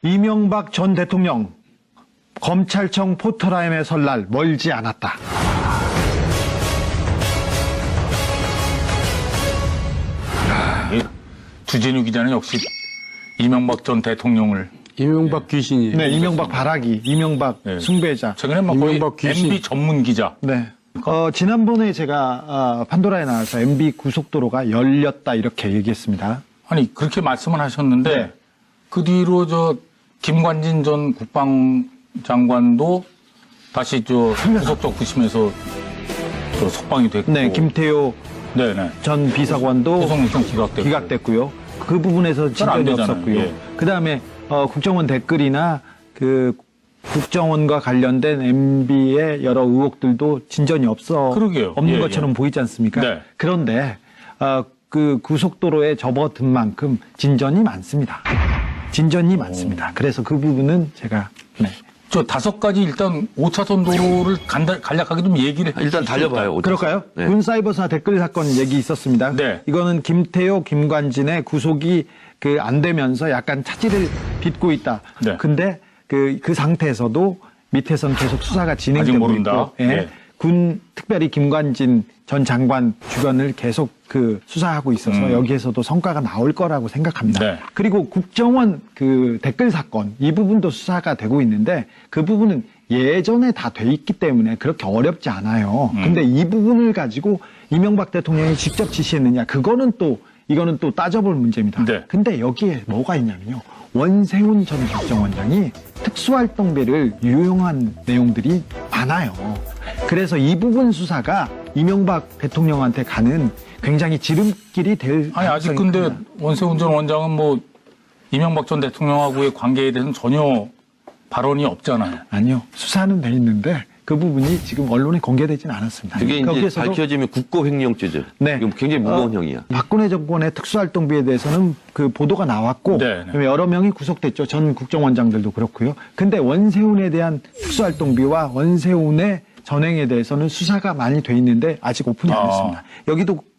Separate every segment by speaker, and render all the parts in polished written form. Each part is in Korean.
Speaker 1: 이명박 전 대통령 검찰청 포토라인에 설 날 멀지 않았다.
Speaker 2: 주진우 기자는 역시 이명박 전 대통령을
Speaker 3: 이명박 귀신이.
Speaker 1: 네, 이명박 바라기, 이명박
Speaker 2: 네.
Speaker 1: 숭배자.
Speaker 2: 최근에 막 거의
Speaker 3: 이명박 귀신.
Speaker 2: MB 전문 기자.
Speaker 1: 네. 지난번에 제가 판도라에 나와서 MB 고속도로가 열렸다 이렇게 얘기했습니다.
Speaker 2: 아니 그렇게 말씀을 하셨는데
Speaker 1: 네.
Speaker 2: 그 뒤로 김관진 전 국방장관도 다시 구속적 부심에서 석방이 됐고.
Speaker 1: 네, 김태효
Speaker 2: 네네.
Speaker 1: 전 비서관도
Speaker 2: 구속영장
Speaker 1: 기각됐고요. 그 부분에서
Speaker 2: 잘안
Speaker 1: 진전이
Speaker 2: 되잖아요.
Speaker 1: 없었고요.
Speaker 2: 예.
Speaker 1: 그다음에 국정원 댓글이나 그 국정원과 관련된 MB의 여러 의혹들도 진전이
Speaker 2: 그러게요.
Speaker 1: 없는
Speaker 2: 예,
Speaker 1: 것처럼
Speaker 2: 예.
Speaker 1: 보이지 않습니까?
Speaker 2: 네.
Speaker 1: 그런데 그 고속도로에 접어든 만큼 진전이 많습니다. 진전이 많습니다. 그래서 그 부분은 제가
Speaker 2: 저 5가지 일단 5차선 도로를 간략하게 좀 얘기를 해
Speaker 4: 일단
Speaker 2: 주실 수
Speaker 4: 달려봐요.
Speaker 2: 있을까요?
Speaker 1: 그럴까요?
Speaker 4: 네.
Speaker 1: 군 사이버사 댓글 사건 얘기 있었습니다.
Speaker 2: 네.
Speaker 1: 이거는 김태효, 김관진의 구속이 안 되면서 약간 차질을 빚고 있다.
Speaker 2: 네.
Speaker 1: 근데 그 상태에서도 밑에선 계속 수사가
Speaker 2: 아직
Speaker 1: 진행되고
Speaker 2: 모른다.
Speaker 1: 있고, 예.
Speaker 2: 네.
Speaker 1: 군 특별히 김관진 전 장관 주변을 계속 수사하고 있어서 여기에서도 성과가 나올 거라고 생각합니다.
Speaker 2: 네.
Speaker 1: 그리고 국정원 댓글 사건 이 부분도 수사가 되고 있는데 그 부분은 예전에 다 돼 있기 때문에 그렇게 어렵지 않아요. 근데 이 부분을 가지고 이명박 대통령이 직접 지시했느냐 이거는 또 따져볼 문제입니다.
Speaker 2: 네.
Speaker 1: 근데 여기에 뭐가 있냐면요. 원세훈 전 국정원장이 특수활동비를 유용한 내용들이 많아요. 그래서 이 부분 수사가 이명박 대통령한테 가는 굉장히 지름길이 될
Speaker 2: 아니 아직
Speaker 1: 가능성이
Speaker 2: 근데
Speaker 1: 큽니다.
Speaker 2: 원세훈 전 원장은 이명박 전 대통령하고의 관계에 대해서는 전혀 발언이 없잖아요.
Speaker 1: 아니요. 수사는 돼 있는데 그 부분이 지금 언론에 공개되지는 않았습니다.
Speaker 4: 그게 이제
Speaker 1: 거기에서도
Speaker 4: 밝혀지면 국고횡령죄죠.
Speaker 1: 네.
Speaker 4: 이건 굉장히 무거운 형이야.
Speaker 1: 박근혜 정권의 특수활동비에 대해서는 보도가 나왔고
Speaker 2: 네, 네.
Speaker 1: 여러 명이 구속됐죠. 전 국정원장들도 그렇고요. 근데 원세훈에 대한 특수활동비와 원세훈의 전행에 대해서는 수사가 많이 돼 있는데 아직 오픈이 안 됐습니다.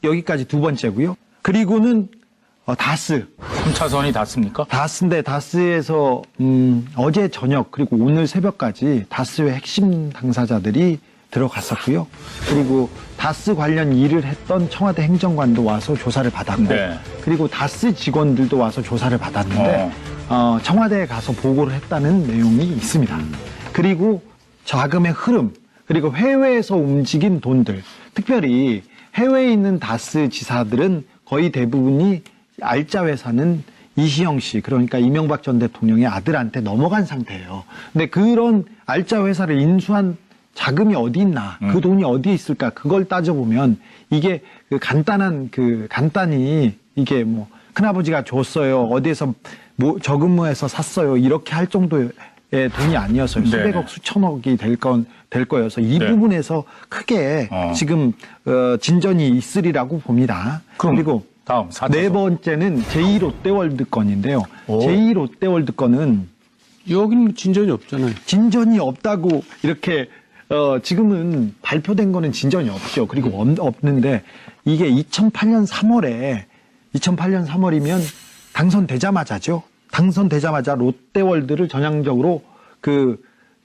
Speaker 1: 여기까지 두 번째고요. 그리고는 다스.
Speaker 2: 3차선이 닿습니까?
Speaker 1: 다스인데 다스에서 어제 저녁 그리고 오늘 새벽까지 다스의 핵심 당사자들이 들어갔었고요. 그리고 다스 관련 일을 했던 청와대 행정관도 와서 조사를 받았고
Speaker 2: 네.
Speaker 1: 그리고 다스 직원들도 와서 조사를 받았는데 청와대에 가서 보고를 했다는 내용이 있습니다. 그리고 자금의 흐름 그리고 해외에서 움직인 돈들 특별히 해외에 있는 다스 지사들은 거의 대부분이 알짜 회사는 이시영 씨, 그러니까 이명박 전 대통령의 아들한테 넘어간 상태예요. 근데 그런 알짜 회사를 인수한 자금이 어디 있나, 그 돈이 어디에 있을까, 그걸 따져보면 이게 간단히 이게 큰아버지가 줬어요, 어디에서 저금무에서 샀어요, 이렇게 할 정도의 돈이 아니었어요.
Speaker 2: 네.
Speaker 1: 수백억, 수천억이 될 거여서 이
Speaker 2: 네.
Speaker 1: 부분에서 크게 지금 진전이 있으리라고 봅니다. 그리고
Speaker 2: 다음 4차선.
Speaker 1: 네 번째는 제2롯데월드 건인데요. 제2롯데월드 건은
Speaker 3: 여기는 진전이 없잖아요.
Speaker 1: 진전이 없다고 이렇게 지금은 발표된 거는 진전이 없죠. 그리고 없는데 이게 2008년 3월이면 당선되자마자죠. 당선되자마자 롯데월드를 전향적으로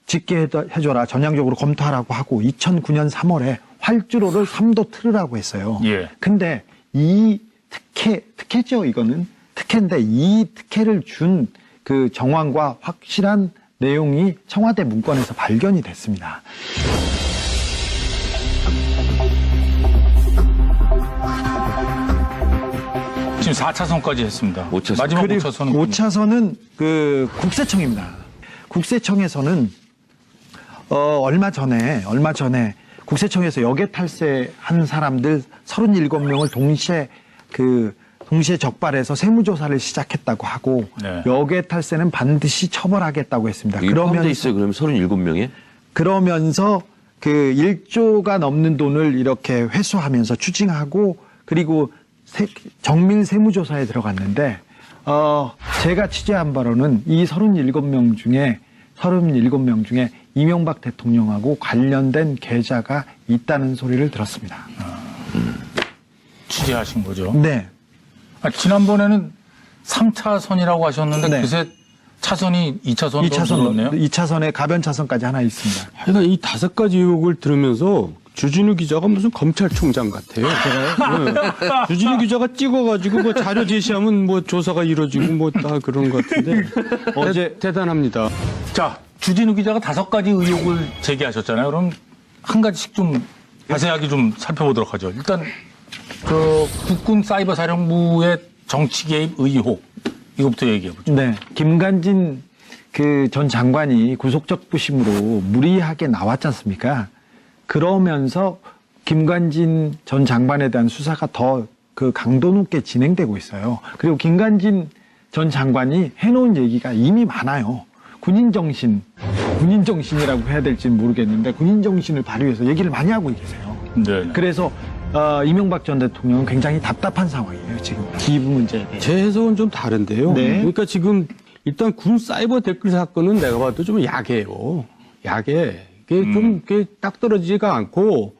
Speaker 1: 짓게 해줘라. 전향적으로 검토하라고 하고 2009년 3월에 활주로를 3도 틀으라고 했어요.
Speaker 2: 예.
Speaker 1: 근데 이 특혜죠, 이거는. 특혜인데 이 특혜를 준 정황과 확실한 내용이 청와대 문건에서 발견이 됐습니다.
Speaker 2: 지금 4차선까지 했습니다.
Speaker 4: 5차선.
Speaker 2: 마지막
Speaker 1: 그리고
Speaker 2: 5차선은
Speaker 1: 5차선은 국세청입니다. 국세청에서는 얼마 전에 국세청에서 역외 탈세한 사람들 37명을 동시에 적발해서 세무조사를 시작했다고 하고
Speaker 2: 네.
Speaker 1: 역외 탈세는 반드시 처벌하겠다고 했습니다.
Speaker 4: 이게 포함돼 있어요. 그러면 37명에?
Speaker 1: 그러면서 1조가 넘는 돈을 이렇게 회수하면서 추징하고 그리고 정밀 세무조사에 들어갔는데 제가 취재한 바로는 이 37명 중에 이명박 대통령하고 관련된 계좌가 있다는 소리를 들었습니다.
Speaker 2: 취재하신 거죠.
Speaker 1: 네.
Speaker 2: 지난번에는 3차선이라고 하셨는데
Speaker 1: 네.
Speaker 2: 그새 차선이 2차선으로 늘었네요.
Speaker 1: 2차선에 가변 차선까지 하나 있습니다.
Speaker 3: 하여간 이 5가지 의혹을 들으면서 주진우 기자가 무슨 검찰총장 같아요. 제가요? 네. 주진우 기자가 찍어가지고 뭐 자료 제시하면 뭐 조사가 이루어지고 뭐 다 그런 것 같은데 어제 대단합니다.
Speaker 2: 자, 주진우 기자가 5가지 의혹을 제기하셨잖아요. 그럼 한 가지씩 좀 자세하게 좀 살펴보도록 하죠. 일단 국군 사이버 사령부의 정치 개입 의혹 이것부터 얘기해 보죠.
Speaker 1: 네. 김관진 그 전 장관이 구속적 부심으로 무리하게 나왔지 않습니까? 그러면서 김관진 전 장관에 대한 수사가 더 그 강도 높게 진행되고 있어요. 그리고 김관진 전 장관이 해놓은 얘기가 이미 많아요. 군인정신이라고 해야 될지는 모르겠는데 군인정신을 발휘해서 얘기를 많이 하고 계세요.
Speaker 2: 네.
Speaker 1: 그래서 이명박 전 대통령은 굉장히 답답한 상황이에요. 지금 기부 문제에 대해서.
Speaker 3: 제 해석은 좀 다른데요.
Speaker 1: 네.
Speaker 3: 그러니까 지금 일단 군 사이버 댓글 사건은 내가 봐도 좀 야해요. 야해. 그게 좀 딱 떨어지지가 않고.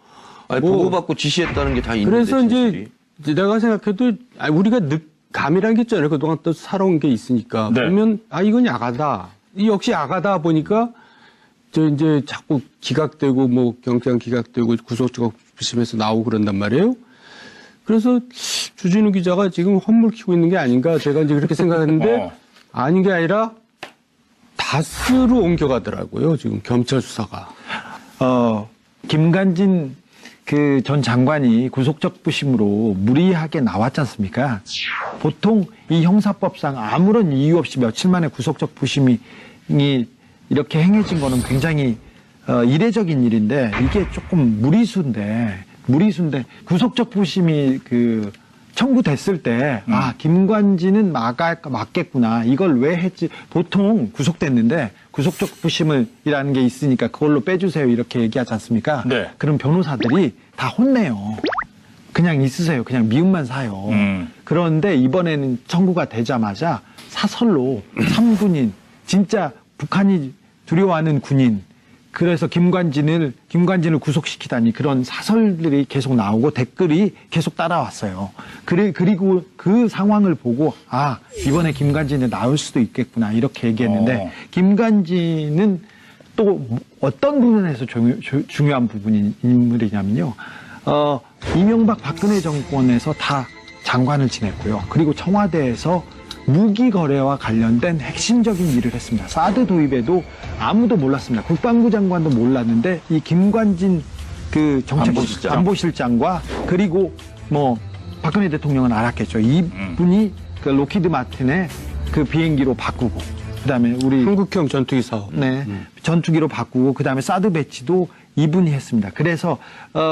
Speaker 4: 아니,
Speaker 3: 뭐
Speaker 4: 보고받고 지시했다는 게 다 있는데.
Speaker 3: 그래서
Speaker 4: 진실이.
Speaker 3: 이제 내가 생각해도 우리가 감이라는 게 있잖아요. 그동안 또 살아온 게 있으니까.
Speaker 2: 네.
Speaker 3: 그러면 이건 야가다. 이 역시 야가다 보니까 이제 자꾸 기각되고 뭐 경찰 기각되고 구속적 부심에서 나오고 그런단 말이에요. 그래서 주진우 기자가 지금 헛물 키고 있는 게 아닌가 제가 이제 그렇게 생각했는데 아닌 게 아니라 다스로 옮겨가더라고요. 지금 경찰 수사가.
Speaker 1: 김관진 그 전 장관이 구속적 부심으로 무리하게 나왔지 않습니까? 보통 이 형사법상 아무런 이유 없이 며칠 만에 구속적 부심이 이렇게 행해진 거는 굉장히 이례적인 일인데 이게 조금 무리수인데 구속적 부심이 청구됐을 때 김관진은 맞겠구나 이걸 왜 했지 보통 구속됐는데 구속적 부심이라는 게 있으니까 그걸로 빼주세요 이렇게 얘기하지 않습니까?
Speaker 2: 네.
Speaker 1: 그럼 변호사들이 다 혼내요. 그냥 있으세요. 그냥 미움만 사요. 그런데 이번에는 청구가 되자마자 사설로 3군인 진짜 북한이 두려워하는 군인 그래서 김관진을 구속시키다니 그런 사설들이 계속 나오고 댓글이 계속 따라왔어요. 그리고 그 상황을 보고 이번에 김관진이 나올 수도 있겠구나 이렇게 얘기했는데 김관진은 또 어떤 부분에서 중요한 인물이냐면요. 이명박 박근혜 정권에서 다 장관을 지냈고요. 그리고 청와대에서 무기 거래와 관련된 핵심적인 일을 했습니다. 사드 도입에도 아무도 몰랐습니다. 국방부 장관도 몰랐는데 이 김관진 안보실장과 그리고 박근혜 대통령은 알았겠죠. 이분이 로키드 마틴의 비행기로 바꾸고 그다음에 우리
Speaker 3: 한국형 전투기 사업.
Speaker 1: 네. 전투기로 바꾸고 그다음에 사드 배치도 이분이 했습니다. 그래서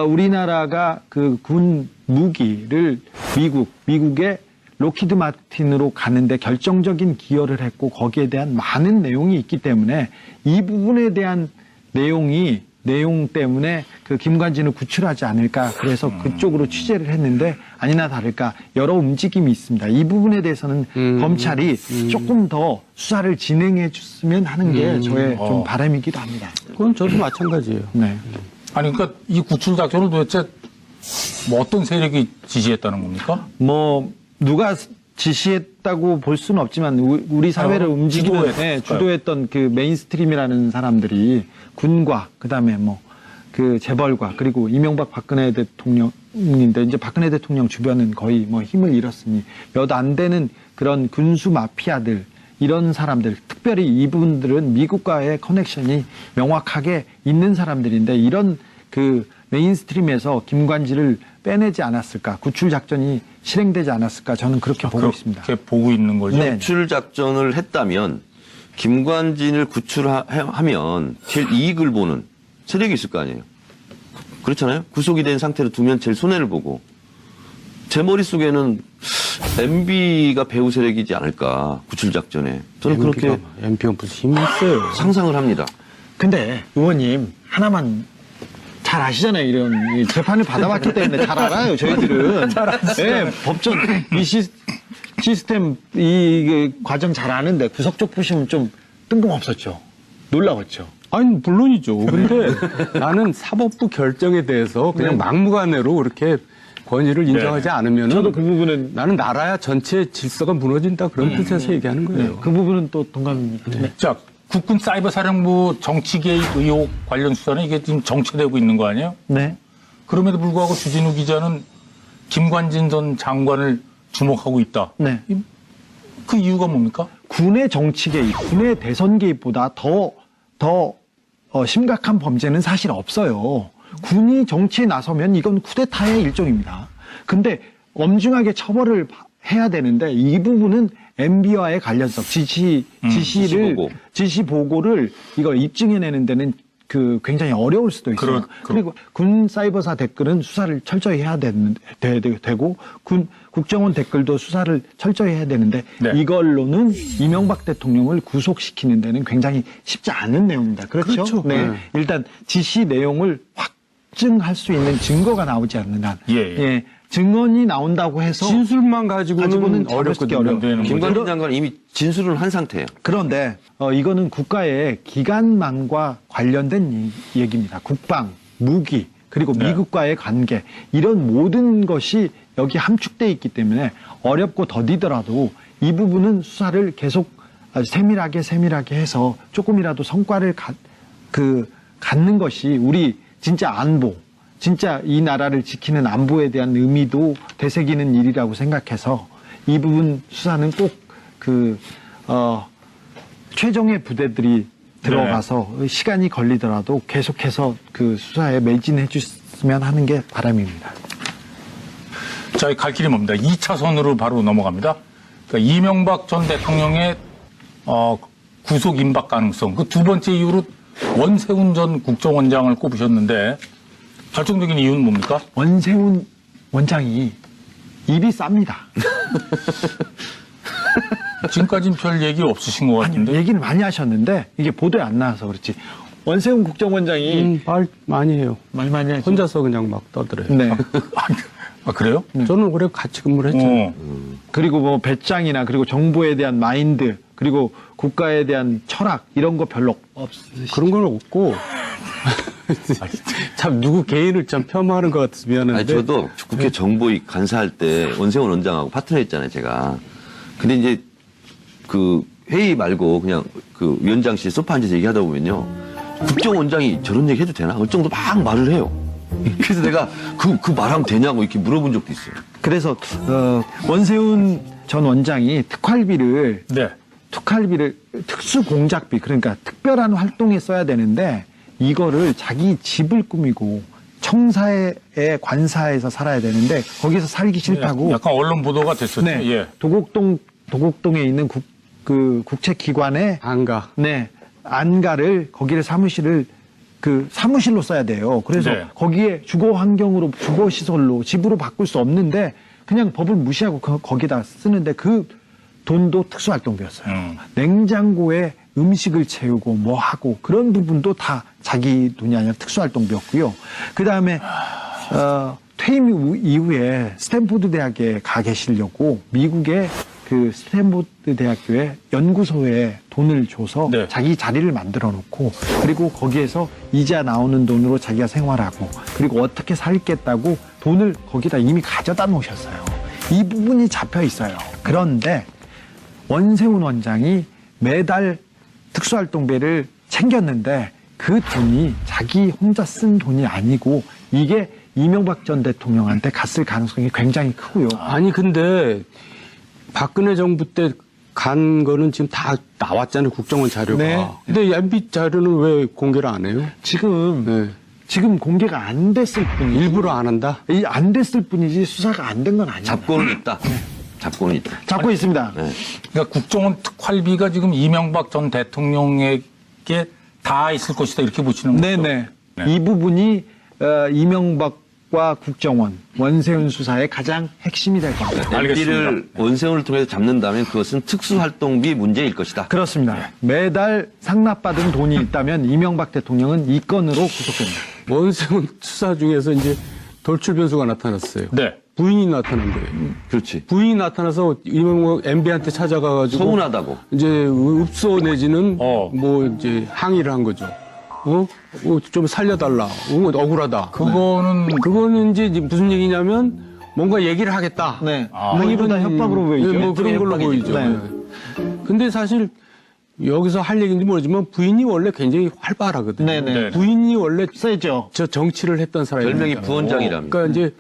Speaker 1: 우리나라가 군 무기를 미국의 로키드 마틴으로 가는데 결정적인 기여를 했고 거기에 대한 많은 내용이 있기 때문에 이 부분에 대한 내용 때문에 김관진을 구출하지 않을까 그래서 그쪽으로 취재를 했는데 아니나 다를까 여러 움직임이 있습니다. 이 부분에 대해서는 검찰이 조금 더 수사를 진행해 줬으면 하는 게 저의 좀 바람이기도 합니다.
Speaker 3: 그건 저도 마찬가지예요.
Speaker 1: 네.
Speaker 2: 아니 그러니까 이 구출 작전을 도대체 어떤 세력이 지시했다는 겁니까?
Speaker 1: 누가 지시했다고 볼 수는 없지만 우리 사회를 주도했던 메인스트림이라는 사람들이 군과 그다음에 재벌과 그리고 이명박 박근혜 대통령인데 이제 박근혜 대통령 주변은 거의 힘을 잃었으니 몇 안 되는 그런 군수 마피아들 이런 사람들 특별히 이분들은 미국과의 커넥션이 명확하게 있는 사람들인데 이런 메인스트림에서 김관진을 빼내지 않았을까 구출 작전이 실행되지 않았을까 저는 그렇게 보고 있습니다.
Speaker 2: 그렇게 보고 있는 거죠.
Speaker 1: 네.
Speaker 4: 구출 작전을 했다면 김관진을 구출하면 제일 이익을 보는 세력이 있을 거 아니에요. 그렇잖아요. 구속이 된 상태로 두면 제일 손해를 보고 제 머릿속에는 MB가 배후 세력이지 않을까 구출 작전에 저는 그렇게
Speaker 3: MB가 무슨 힘이 있어요.
Speaker 4: 상상을 합니다.
Speaker 1: 근데 의원님 하나만 잘 아시잖아요. 이런 재판을 받아봤기 때문에 잘 알아요. 저희들은. 네, 법전 이 시스템 이 과정 잘 아는데 구속적 부심은 좀 뜬금없었죠. 놀라웠죠.
Speaker 3: 아니 물론이죠. 근데 나는 사법부 결정에 대해서 그냥 막무가내로 그렇게 권위를 인정하지 않으면
Speaker 1: 저도 그 부분은
Speaker 3: 나는 나라야 전체 질서가 무너진다 그런 뜻에서 얘기하는 거예요.
Speaker 1: 그 부분은 또 동감입니다. 네.
Speaker 2: 자, 국군 사이버 사령부 정치 개입 의혹 관련 수사는 이게 지금 정체되고 있는 거 아니에요?
Speaker 1: 네.
Speaker 2: 그럼에도 불구하고 주진우 기자는 김관진 전 장관을 주목하고 있다.
Speaker 1: 네.
Speaker 2: 그 이유가 뭡니까?
Speaker 1: 군의 정치 개입, 군의 대선 개입보다 더 심각한 범죄는 사실 없어요. 군이 정치에 나서면 이건 쿠데타의 일종입니다. 근데 엄중하게 처벌을 해야 되는데 이 부분은 MB와의 관련성, 지시 보고를 이걸 입증해내는 데는 그 굉장히 어려울 수도 있어요. 그리고 군 사이버사 댓글은 수사를 철저히 해야 되고 국정원 댓글도 수사를 철저히 해야 되는데
Speaker 2: 네.
Speaker 1: 이걸로는 이명박 대통령을 구속시키는 데는 굉장히 쉽지 않은 내용입니다. 그렇죠? 네. 일단 지시 내용을 확증할 수 있는 증거가 나오지 않는 한.
Speaker 2: 예.
Speaker 1: 증언이 나온다고 해서
Speaker 3: 진술만 가지고는
Speaker 1: 어렵거든요.
Speaker 3: 어렵거든요.
Speaker 4: 김관진 장관은 이미 진술을 한 상태예요.
Speaker 1: 그런데 이거는 국가의 기간만과 관련된 얘기입니다. 국방, 무기, 그리고
Speaker 2: 네.
Speaker 1: 미국과의 관계 이런 모든 것이 여기 함축돼 있기 때문에 어렵고 더디더라도 이 부분은 수사를 계속 아주 세밀하게 해서 조금이라도 성과를 갖는 것이 우리 진짜 안보, 진짜 이 나라를 지키는 안보에 대한 의미도 되새기는 일이라고 생각해서 이 부분 수사는 꼭 최종의 부대들이 들어가서 시간이 걸리더라도 계속해서 그 수사에 매진해 줬으면 하는 게 바람입니다.
Speaker 2: 자, 갈 길이 멉니다. 2차선으로 바로 넘어갑니다. 그러니까 이명박 전 대통령의 구속 임박 가능성. 그 두 번째 이유로 원세훈 전 국정원장을 꼽으셨는데 결정적인 이유는 뭡니까?
Speaker 1: 원세훈 원장이 입이 쌉니다.
Speaker 2: 지금까지는 별 얘기 없으신 것 같은데.
Speaker 1: 얘기는 많이 하셨는데 이게 보도에 안 나와서 그렇지. 원세훈 국정원장이
Speaker 3: 말 많이 해요.
Speaker 1: 말 많이 하죠.
Speaker 3: 혼자서 그냥 막 떠들어요.
Speaker 1: 네.
Speaker 2: 아, 그래요?
Speaker 3: 저는 올해 같이 근무를 했잖아요.
Speaker 1: 그리고 뭐 배짱이나 그리고 정보에 대한 마인드 그리고 국가에 대한 철학 이런 거 별로 없으시죠?
Speaker 3: 그런 건 없고 참 누구 개인을 참 폄하하는 것 같아서 미안한데.
Speaker 4: 아니, 저도 국회 정보위 간사할 때 원세훈 원장하고 파트너 했잖아요, 제가. 근데 이제 그 회의 말고 그냥 그 위원장실 소파 앉아서 얘기하다 보면요. 국정원장이 저런 얘기 해도 되나? 그 정도 막 말을 해요. 그래서 내가 그 말하면 되냐고 이렇게 물어본 적도 있어요.
Speaker 1: 그래서 원세훈 전 원장이 특활비를
Speaker 2: 네.
Speaker 1: 특수공작비 그러니까 특별한 활동에 써야 되는데 이거를 자기 집을 꾸미고 청사의 관사에서 살아야 되는데 거기서 살기 싫다고
Speaker 2: 약간 언론 보도가 됐었죠.
Speaker 1: 네,
Speaker 2: 예.
Speaker 1: 도곡동에 있는 국책기관에
Speaker 3: 안가.
Speaker 1: 네, 안가를 거기를 사무실로 써야 돼요. 그래서
Speaker 2: 네.
Speaker 1: 거기에 주거 환경으로 주거 시설로 집으로 바꿀 수 없는데 그냥 법을 무시하고 거기다 쓰는데 그 돈도 특수활동비였어요. 냉장고에 음식을 채우고 뭐 하고 그런 부분도 다 자기 돈이 아니라 특수활동비였고요. 그 다음에 퇴임 이후에 스탠포드 대학에 가 계시려고 미국의 그 스탠포드 대학교에 연구소에 돈을 줘서
Speaker 2: 네.
Speaker 1: 자기 자리를 만들어 놓고 그리고 거기에서 이자 나오는 돈으로 자기가 생활하고 그리고 어떻게 살겠다고 돈을 거기다 이미 가져다 놓으셨어요. 이 부분이 잡혀 있어요. 그런데 원세훈 원장이 매달 특수활동비를 챙겼는데 그 돈이 자기 혼자 쓴 돈이 아니고 이게 이명박 전 대통령한테 갔을 가능성이 굉장히 크고요.
Speaker 3: 아니 근데 박근혜 정부 때 간 거는 지금 다 나왔잖아요. 국정원 자료가.
Speaker 1: 네.
Speaker 3: 근데 MB 자료는 왜 공개를 안 해요?
Speaker 1: 지금 공개가 안 됐을 뿐이지.
Speaker 3: 일부러 안 한다?
Speaker 1: 안 됐을 뿐이지 수사가 안 된 건 아니에요.
Speaker 4: 잡고는 있다. 잡고는 있다.
Speaker 1: 잡고 있습니다.
Speaker 4: 네.
Speaker 2: 그러니까 국정원 특활비가 지금 이명박 전 대통령에게 다 있을 것이다 이렇게 보시는 거죠?
Speaker 1: 네네.
Speaker 2: 네.
Speaker 1: 이 부분이 이명박과 국정원, 원세훈 수사의 가장 핵심이 될 겁니다.
Speaker 2: 알겠습니다.
Speaker 4: MB를 원세훈을 통해서 잡는다면 그것은 특수활동비 문제일 것이다.
Speaker 1: 그렇습니다. 매달 상납받은 돈이 있다면 이명박 대통령은 이 건으로 구속됩니다.
Speaker 3: 원세훈 수사 중에서 이제 돌출 변수가 나타났어요.
Speaker 2: 네.
Speaker 3: 부인이 나타난 거예요.
Speaker 4: 그렇지.
Speaker 3: 부인이 나타나서 이명박 MB한테 찾아가가지고
Speaker 4: 서운하다고.
Speaker 3: 이제 읍소 내지는
Speaker 2: 어.
Speaker 3: 뭐 이제 항의를 한 거죠. 좀 살려달라. 억울하다.
Speaker 2: 그거는
Speaker 3: 그거는 이제 무슨 얘기냐면 뭔가 얘기를 하겠다.
Speaker 1: 네.
Speaker 2: 아.
Speaker 1: 뭐 이러다 협박으로 보이죠.
Speaker 3: 뭐 그런 걸로 보이죠.
Speaker 1: 네.
Speaker 3: 근데 사실 여기서 할 얘기인지 모르지만 부인이 원래 굉장히 활발하거든요.
Speaker 1: 네네.
Speaker 3: 부인이 원래
Speaker 1: 세죠.
Speaker 3: 저 정치를 했던 사람이에요.
Speaker 4: 별명이 부원장이랍니다.
Speaker 3: 그러니까 이제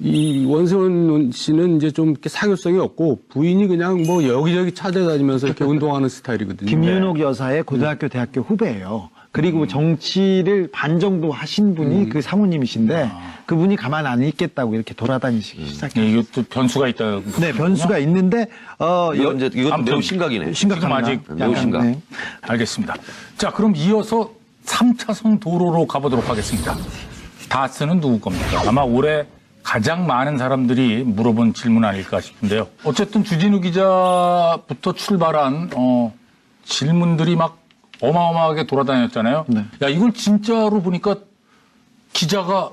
Speaker 3: 이 원세훈 씨는 이제 좀 이렇게 사교성이 없고 부인이 그냥 뭐 여기저기 찾아다니면서 이렇게 운동하는 스타일이거든요.
Speaker 1: 김윤옥 여사의 고등학교, 대학교 후배예요. 그리고 정치를 반 정도 하신 분이 그 사모님이신데 그분이 가만 안 있겠다고 이렇게 돌아다니시기 시작해요.
Speaker 2: 네, 이것도 변수가 있다.
Speaker 1: 네, 변수가 있는데
Speaker 4: 이것도
Speaker 2: 아무튼
Speaker 4: 매우 심각이네.
Speaker 1: 심각합니다.
Speaker 2: 아직
Speaker 4: 매우
Speaker 1: 약간,
Speaker 4: 심각.
Speaker 1: 네.
Speaker 2: 알겠습니다. 자, 그럼 이어서 3차선 도로로 가보도록 하겠습니다. 다스는 누구 겁니까? 아마 올해 가장 많은 사람들이 물어본 질문 아닐까 싶은데요. 어쨌든 주진우 기자부터 출발한 질문들이 막 어마어마하게 돌아다녔잖아요.
Speaker 1: 네.
Speaker 2: 야, 이걸 진짜로 보니까 기자가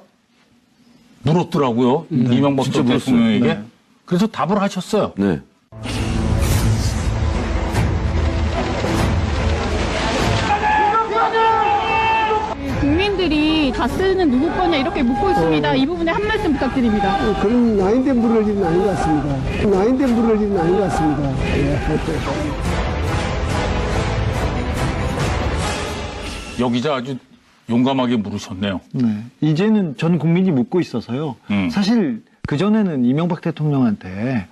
Speaker 2: 물었더라고요. 이명박 전 대통령에게.
Speaker 1: 네.
Speaker 2: 그래서 답을 하셨어요.
Speaker 4: 네.
Speaker 5: 국민들이 다스는 누구 거냐 이렇게 묻고 있습니다. 이 부분에 한 말씀 부탁드립니다.
Speaker 6: 그런 나인된 물을 일은 아닌 것 같습니다. 나인된 물을 일은 아닌 것 같습니다. 예.
Speaker 2: 여기자 아주 용감하게 물으셨네요.
Speaker 1: 네. 이제는 전 국민이 묻고 있어서요. 사실 그전에는 이명박 대통령한테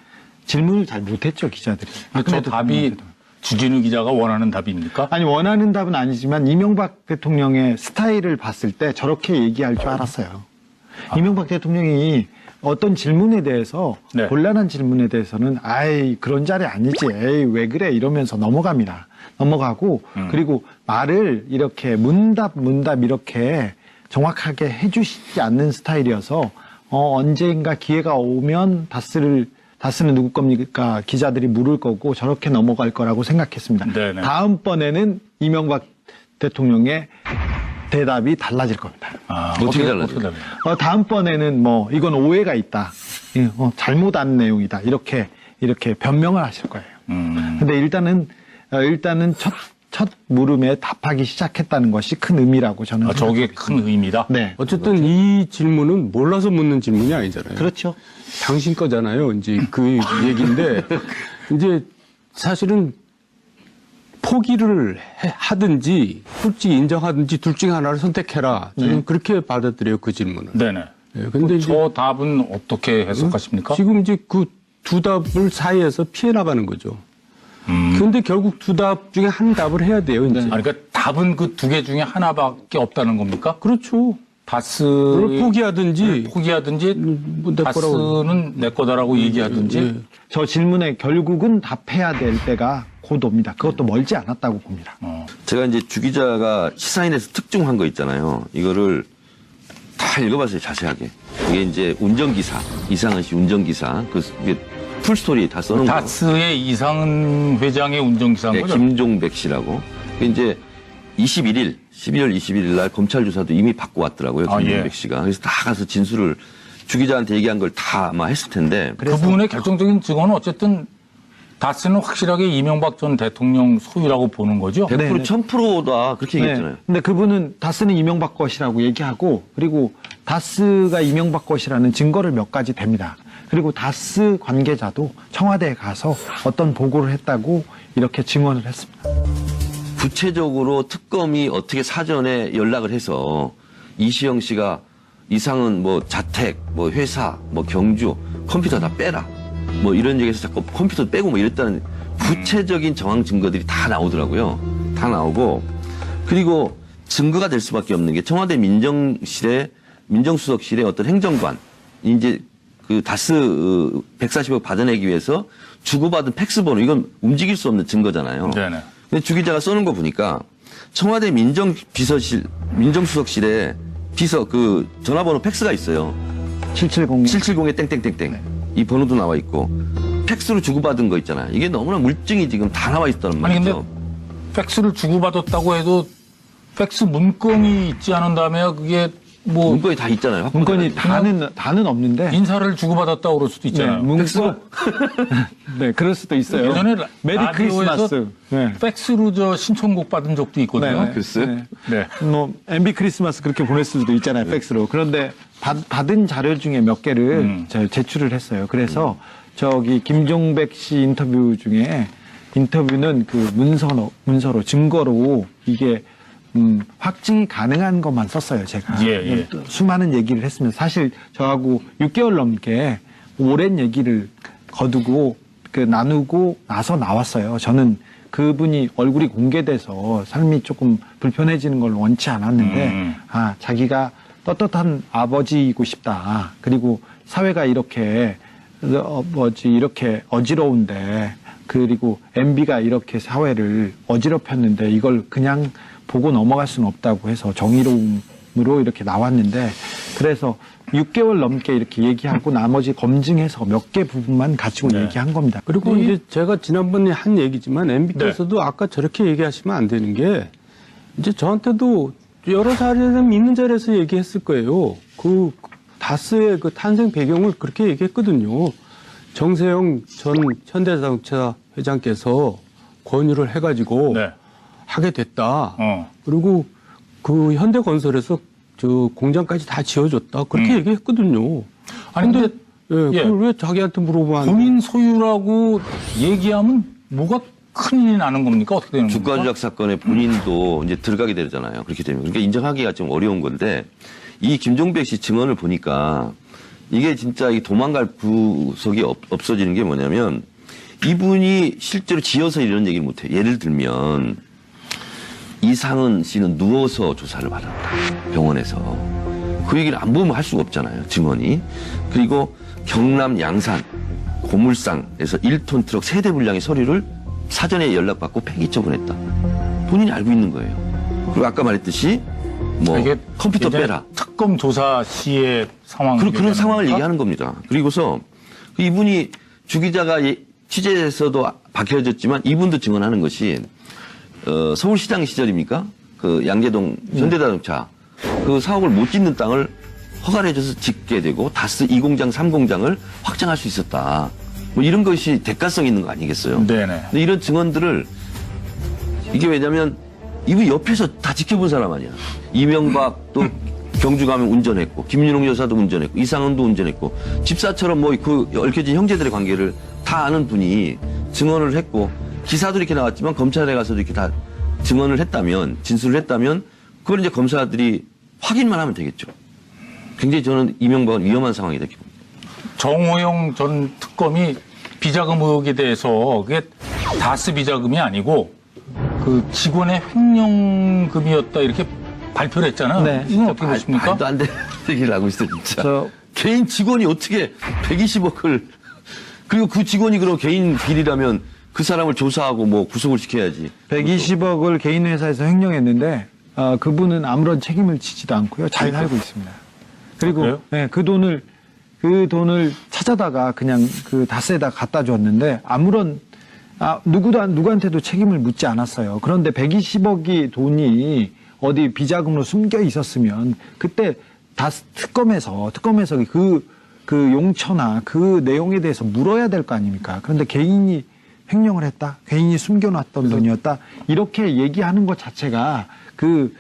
Speaker 1: 질문을 잘 못했죠, 기자들이.
Speaker 2: 저
Speaker 1: 박근혜
Speaker 2: 답이
Speaker 1: 대통령한테도.
Speaker 2: 주진우 기자가 원하는 답입니까?
Speaker 1: 아니, 원하는 답은 아니지만 이명박 대통령의 스타일을 봤을 때 저렇게 얘기할 줄 알았어요. 이명박 대통령이 어떤 질문에 대해서
Speaker 2: 네.
Speaker 1: 곤란한 질문에 대해서는 아이 그런 자리 아니지 에이 왜 그래 이러면서 넘어갑니다. 넘어가고 그리고 말을 이렇게 문답 이렇게 정확하게 해주시지 않는 스타일이어서 언젠가 기회가 오면 다스는 누구 겁니까? 기자들이 물을 거고 저렇게 넘어갈 거라고 생각했습니다.
Speaker 2: 네네.
Speaker 1: 다음번에는 이명박 대통령의 대답이 달라질 겁니다.
Speaker 2: 아,
Speaker 4: 어떻게 달라져요?
Speaker 2: 어떻게 달라져요?
Speaker 1: 다음번에는 뭐 이건 오해가 있다. 잘못한 내용이다. 이렇게 변명을 하실 거예요. 근데 일단은 첫 물음에 답하기 시작했다는 것이 큰 의미라고 저는
Speaker 2: 아, 저게
Speaker 1: 생각합니다.
Speaker 2: 큰 의미다.
Speaker 1: 네.
Speaker 3: 어쨌든 이 질문은 몰라서 묻는 질문이 아니잖아요.
Speaker 1: 그렇죠.
Speaker 3: 당신 거잖아요. 이제 그 얘기인데 이제 사실은 포기를 하든지 솔직히 인정하든지 둘 중에 하나를 선택해라. 저는 그렇게 받아들여요, 그 질문을.
Speaker 2: 네네.
Speaker 3: 네, 근데 이제
Speaker 2: 저 답은 어떻게 해석하십니까?
Speaker 3: 지금 이제 그 두 답을 사이에서 피해 나가는 거죠. 그런데 결국 두 답 중에 한 답을 해야 돼요, 이제.
Speaker 2: 아니, 그러니까 답은 그 두 개 중에 하나밖에 없다는 겁니까?
Speaker 3: 그렇죠.
Speaker 2: 다스를
Speaker 3: 그걸 포기하든지
Speaker 2: 포기하든지
Speaker 3: 뭐내 거라고.
Speaker 2: 다스는 내 거다라고 얘기하든지
Speaker 3: 예.
Speaker 1: 저 질문에 결국은 답해야 될 때가 곧 옵니다. 그것도 멀지 않았다고 봅니다.
Speaker 4: 제가 이제 주 기자가 시사인에서 특종한 거 있잖아요. 이거를 다 읽어봤어요, 자세하게. 이게 이제 운전기사, 이상은 씨 운전기사. 이게 풀스토리 다 써놓은 거.
Speaker 2: 다스의 이상은 회장의 운전기사인
Speaker 4: 네,
Speaker 2: 거죠?
Speaker 4: 김종백 씨라고. 그 이제 12월 21일 날 검찰 조사도 이미 받고 왔더라고요.
Speaker 2: 아,
Speaker 4: 김종백
Speaker 2: 예.
Speaker 4: 씨가. 그래서 다 가서 진술을 주 기자한테 얘기한 걸 다 아마 했을 텐데.
Speaker 2: 그분의 결정적인 증언은 어쨌든 다스는 확실하게 이명박 전 대통령 소유라고 보는 거죠?
Speaker 4: 100%
Speaker 1: 네, 네.
Speaker 4: 1000%다. 그렇게 얘기했잖아요.
Speaker 1: 근데 그분은 다스는 이명박 것이라고 얘기하고 그리고 다스가 이명박 것이라는 증거를 몇 가지 댑니다. 그리고 다스 관계자도 청와대에 가서 어떤 보고를 했다고 이렇게 증언을 했습니다.
Speaker 4: 구체적으로 특검이 어떻게 사전에 연락을 해서 이시영 씨가 이상은 뭐 자택, 뭐 회사, 뭐 경주, 컴퓨터 다 빼라. 뭐 이런 얘기해서 자꾸 컴퓨터 빼고 뭐 이랬다는 구체적인 정황 증거들이 다 나오더라고요. 다 나오고 그리고 증거가 될 수밖에 없는 게 청와대 민정수석실의 어떤 행정관 이제 그 다스 140억 받아내기 위해서 주고받은 팩스 번호 이건 움직일 수 없는 증거잖아요.
Speaker 2: 네네.
Speaker 4: 근데 주 기자가 써놓은 거 보니까 청와대 민정수석실에 비서 그 전화번호 팩스가 있어요. 770에 땡땡땡땡. 이 번호도 나와 있고 팩스로 주고받은 거 있잖아요. 이게 너무나 물증이 지금 다 나와 있다는
Speaker 2: 아니 근데
Speaker 4: 말이죠.
Speaker 2: 팩스를 주고받았다고 해도 팩스 문건이 있지 않은 다음에 그게 뭐
Speaker 4: 문건이 다 있잖아요.
Speaker 1: 문건이 다는 없는데
Speaker 2: 인사를 주고받았다고 그럴 수도 있잖아요.
Speaker 1: 문건 네, 그럴 수도 있어요.
Speaker 2: 예전에
Speaker 1: 메리
Speaker 2: 라디오에서
Speaker 1: 크리스마스. 네.
Speaker 2: 팩스로 저 신청곡 받은 적도 있거든요.
Speaker 1: 네.
Speaker 4: 글쎄.
Speaker 1: 네.
Speaker 2: 네.
Speaker 1: 뭐 MB 크리스마스 그렇게 보낼 수도 있잖아요, 팩스로. 그런데 받은 자료 중에 몇 개를 제가 제출을 했어요. 그래서 저기 김종백 씨 인터뷰는 그 문서로 증거로 이게 확증이 가능한 것만 썼어요, 제가.
Speaker 2: 예.
Speaker 1: 수많은 얘기를 했으면 사실 저하고 6개월 넘게 오랜 얘기를 거두고 나누고 나서 나왔어요. 저는 그분이 얼굴이 공개돼서 삶이 조금 불편해지는 걸 원치 않았는데, 자기가 떳떳한 아버지이고 싶다. 그리고 사회가 이렇게 이렇게 어지러운데, 그리고 MB가 이렇게 사회를 어지럽혔는데 이걸 그냥 보고 넘어갈 수는 없다고 해서 정의로움으로 이렇게 나왔는데, 그래서 6개월 넘게 이렇게 얘기하고 나머지 검증해서 몇 개 부분만 가지고 얘기한 겁니다.
Speaker 3: 그리고 이제 제가 지난번에 한 얘기지만 MB께서도 아까 저렇게 얘기하시면 안 되는 게 이제 저한테도 여러 자리에서 있는 자리에서 얘기했을 거예요. 그 다스의 그 탄생 배경을 그렇게 얘기했거든요. 정세영 전 현대자동차 회장께서 권유를 해가지고
Speaker 2: 네.
Speaker 3: 하게 됐다. 그리고 그 현대건설에서 저 공장까지 다 지어줬다. 그렇게 얘기했거든요.
Speaker 2: 아니, 근데 예.
Speaker 3: 그걸 왜 자기한테 물어보면 안 돼?
Speaker 2: 본인 소유라고 얘기하면 뭐가 큰일이 나는 겁니까? 어떻게 되는 겁니까?
Speaker 4: 주가 조작 사건에 본인도 이제 들어가게 되잖아요. 그렇게 되면. 그러니까 인정하기가 좀 어려운 건데, 이 김종백 씨 증언을 보니까 이게 진짜 이 도망갈 구석이 없어지는 게 뭐냐면, 이분이 실제로 지어서 이런 얘기를 못해요. 예를 들면, 이상은 씨는 누워서 조사를 받았다. 병원에서. 그 얘기를 안 보면 할 수가 없잖아요. 증언이. 그리고 경남 양산 고물상에서 1톤 트럭 세대 분량의 서류를 사전에 연락받고 폐기 처분했다. 본인이 알고 있는 거예요. 그리고 아까 말했듯이 뭐
Speaker 2: 이게
Speaker 4: 컴퓨터
Speaker 2: 예전에
Speaker 4: 빼라.
Speaker 2: 특검 조사 시의 상황.
Speaker 4: 그런 상황을 얘기하는 겁니다. 그리고서 이분이 주 기자가 취재에서도 밝혀졌지만 이분도 증언하는 것이 서울시장 시절입니까? 그 양재동 현대자동차 그 사업을 못 짓는 땅을 허가를 해줘서 짓게 되고 다스 2공장, 3공장을 확장할 수 있었다. 뭐 이런 것이 대가성 있는 거 아니겠어요?
Speaker 2: 네네.
Speaker 4: 근데 이런 증언들을 이게 왜냐면 이분 옆에서 다 지켜본 사람 아니야. 이명박도 경주 가면 운전했고 김윤홍 여사도 운전했고 이상은도 운전했고 집사처럼 뭐 그 얽혀진 형제들의 관계를 다 아는 분이 증언을 했고 기사도 이렇게 나왔지만 검찰에 가서도 이렇게 다 증언을 했다면 진술을 했다면 그걸 이제 검사들이 확인만 하면 되겠죠. 굉장히 저는 이명박은 위험한 상황이다.
Speaker 2: 정호영 전 특검이 비자금 의혹에 대해서 그게 다스 비자금이 아니고 그 직원의 횡령금이었다 이렇게 발표를 했잖아요.
Speaker 1: 네.
Speaker 2: 이건 어떻게 보십니까?
Speaker 4: 말도 안 되는 얘기를 하고 있어 진짜. 개인 직원이 어떻게 120억을 그리고 그 직원이 그럼 개인 비리라면 그 사람을 조사하고 뭐 구속을 시켜야지.
Speaker 1: 120억을 개인 회사에서 횡령했는데 그분은 아무런 책임을 지지도 않고요. 잘 살고 있습니다. 그리고
Speaker 2: 그래요?
Speaker 1: 네, 그 돈을 찾아다가 그냥 그 다스에다 갖다 줬는데 아무런 누구한테도 책임을 묻지 않았어요. 그런데 120억이 돈이 어디 비자금으로 숨겨 있었으면 그때 다스 특검에서 그 용처나 그 내용에 대해서 물어야 될 거 아닙니까? 그런데 개인이 횡령을 했다, 개인이 숨겨놨던 돈이었다 이렇게 얘기하는 것 자체가 그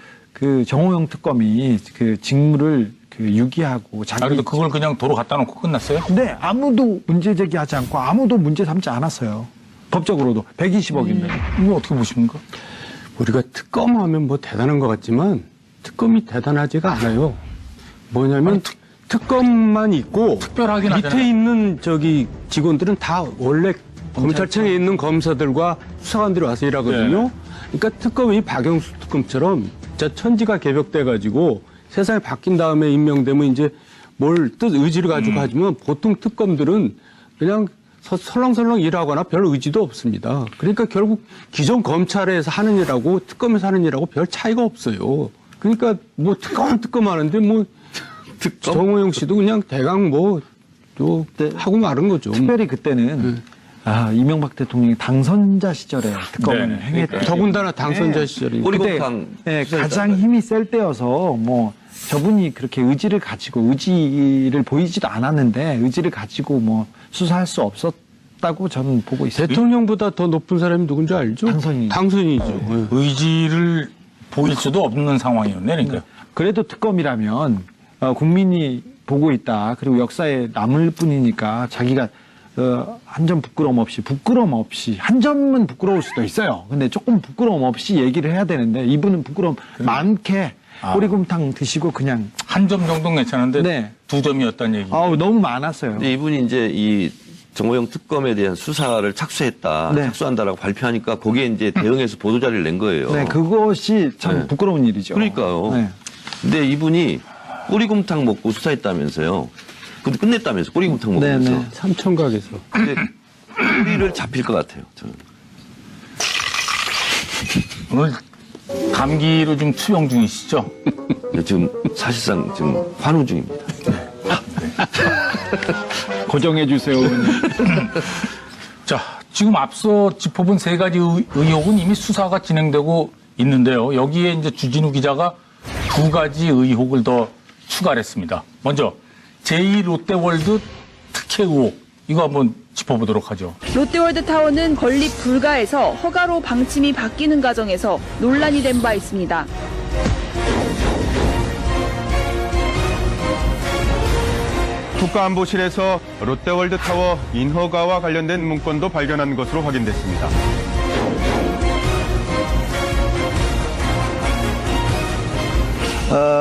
Speaker 1: 정호영 특검이 그 직무를 유기하고 자기.
Speaker 2: 그래도 그걸 그냥 도로 갖다 놓고 끝났어요?
Speaker 1: 네, 아무도 문제 제기하지 않고 아무도 문제 삼지 않았어요. 법적으로도 120억인데.
Speaker 2: 이거 어떻게 보십니까?
Speaker 3: 우리가 특검하면 뭐 대단한 것 같지만 특검이 대단하지가 않아요. 뭐냐면 특검만 있고
Speaker 2: 특별하긴
Speaker 3: 밑에
Speaker 2: 하잖아요.
Speaker 3: 있는 저기 직원들은 다 원래 검찰청에 있는 검사들과 수사관들이 와서 일하거든요.
Speaker 2: 네.
Speaker 3: 그러니까 특검이 박영수 특검처럼 진짜 천지가 개벽돼가지고 세상이 바뀐 다음에 임명되면 이제 뭘 뜻 의지를 가지고 하지만 보통 특검들은 그냥 설렁설렁 일하거나 별 의지도 없습니다. 그러니까 결국 기존 검찰에서 하는 일하고 특검에서 하는 일하고 별 차이가 없어요. 그러니까 뭐 특검 하는데 뭐 정호영 씨도 그냥 대강 뭐 또 하고 말은 거죠.
Speaker 1: 특별히 그때는 이명박 대통령이 당선자 시절에 특검을
Speaker 2: 네.
Speaker 1: 행했다.
Speaker 3: 더군다나 당선자
Speaker 1: 네.
Speaker 3: 시절이니까.
Speaker 4: 꼬리곰탕
Speaker 1: 네, 가장 힘이 셀 때여서 뭐 저분이 그렇게 의지를 의지를 보이지도 않았는데 의지를 가지고 뭐 수사할 수 없었다고 저는 보고 있어요.
Speaker 3: 대통령보다 더 높은 사람이 누군지 알죠? 당선이죠. 네.
Speaker 2: 의지를 보일 수도 없는 상황이었네, 그러니까.
Speaker 1: 그래도 특검이라면 국민이 보고 있다. 그리고 역사에 남을 뿐이니까 자기가 한 점 부끄러움 없이 한 점은 부끄러울 수도 있어요. 근데 조금 부끄러움 없이 얘기를 해야 되는데 이분은 부끄러움 많게 꼬리곰탕 드시고 그냥
Speaker 2: 한 점 정도는 괜찮은데
Speaker 1: 네.
Speaker 2: 2점이었다는 얘기.
Speaker 1: 너무 많았어요.
Speaker 4: 근데 이분이 이제 이 정호영 특검에 대한 수사를 착수했다,
Speaker 1: 네.
Speaker 4: 착수한다라고 발표하니까 거기에 이제 대응해서 보도자료를 낸 거예요.
Speaker 1: 네, 그것이 참
Speaker 4: 네.
Speaker 1: 부끄러운 일이죠.
Speaker 4: 그러니까요.
Speaker 1: 네.
Speaker 4: 근데 이분이 꼬리곰탕 먹고 수사했다면서요. 근데 끝냈다면서 꼬리곰탕 먹으면서.
Speaker 1: 네.
Speaker 3: 삼청각에서.
Speaker 4: 근데 꼬리를 잡힐 것 같아요. 저는.
Speaker 2: 오늘 감기로 좀 투병 중이시죠?
Speaker 4: 지금 사실상 지금 환우 중입니다.
Speaker 1: 고정해 주세요.
Speaker 2: 자, 지금 앞서 짚어본 세 가지 의혹은 이미 수사가 진행되고 있는데요. 여기에 이제 주진우 기자가 두 가지 의혹을 더 추가를 했습니다. 먼저 제2롯데월드 특혜 의혹. 이거 한번 짚어보도록 하죠.
Speaker 7: 롯데월드 타워는 건립 불가에서 허가로 방침이 바뀌는 과정에서 논란이 된 바 있습니다.
Speaker 8: 국가안보실에서 롯데월드타워 인허가와 관련된 문건도 발견한 것으로 확인됐습니다.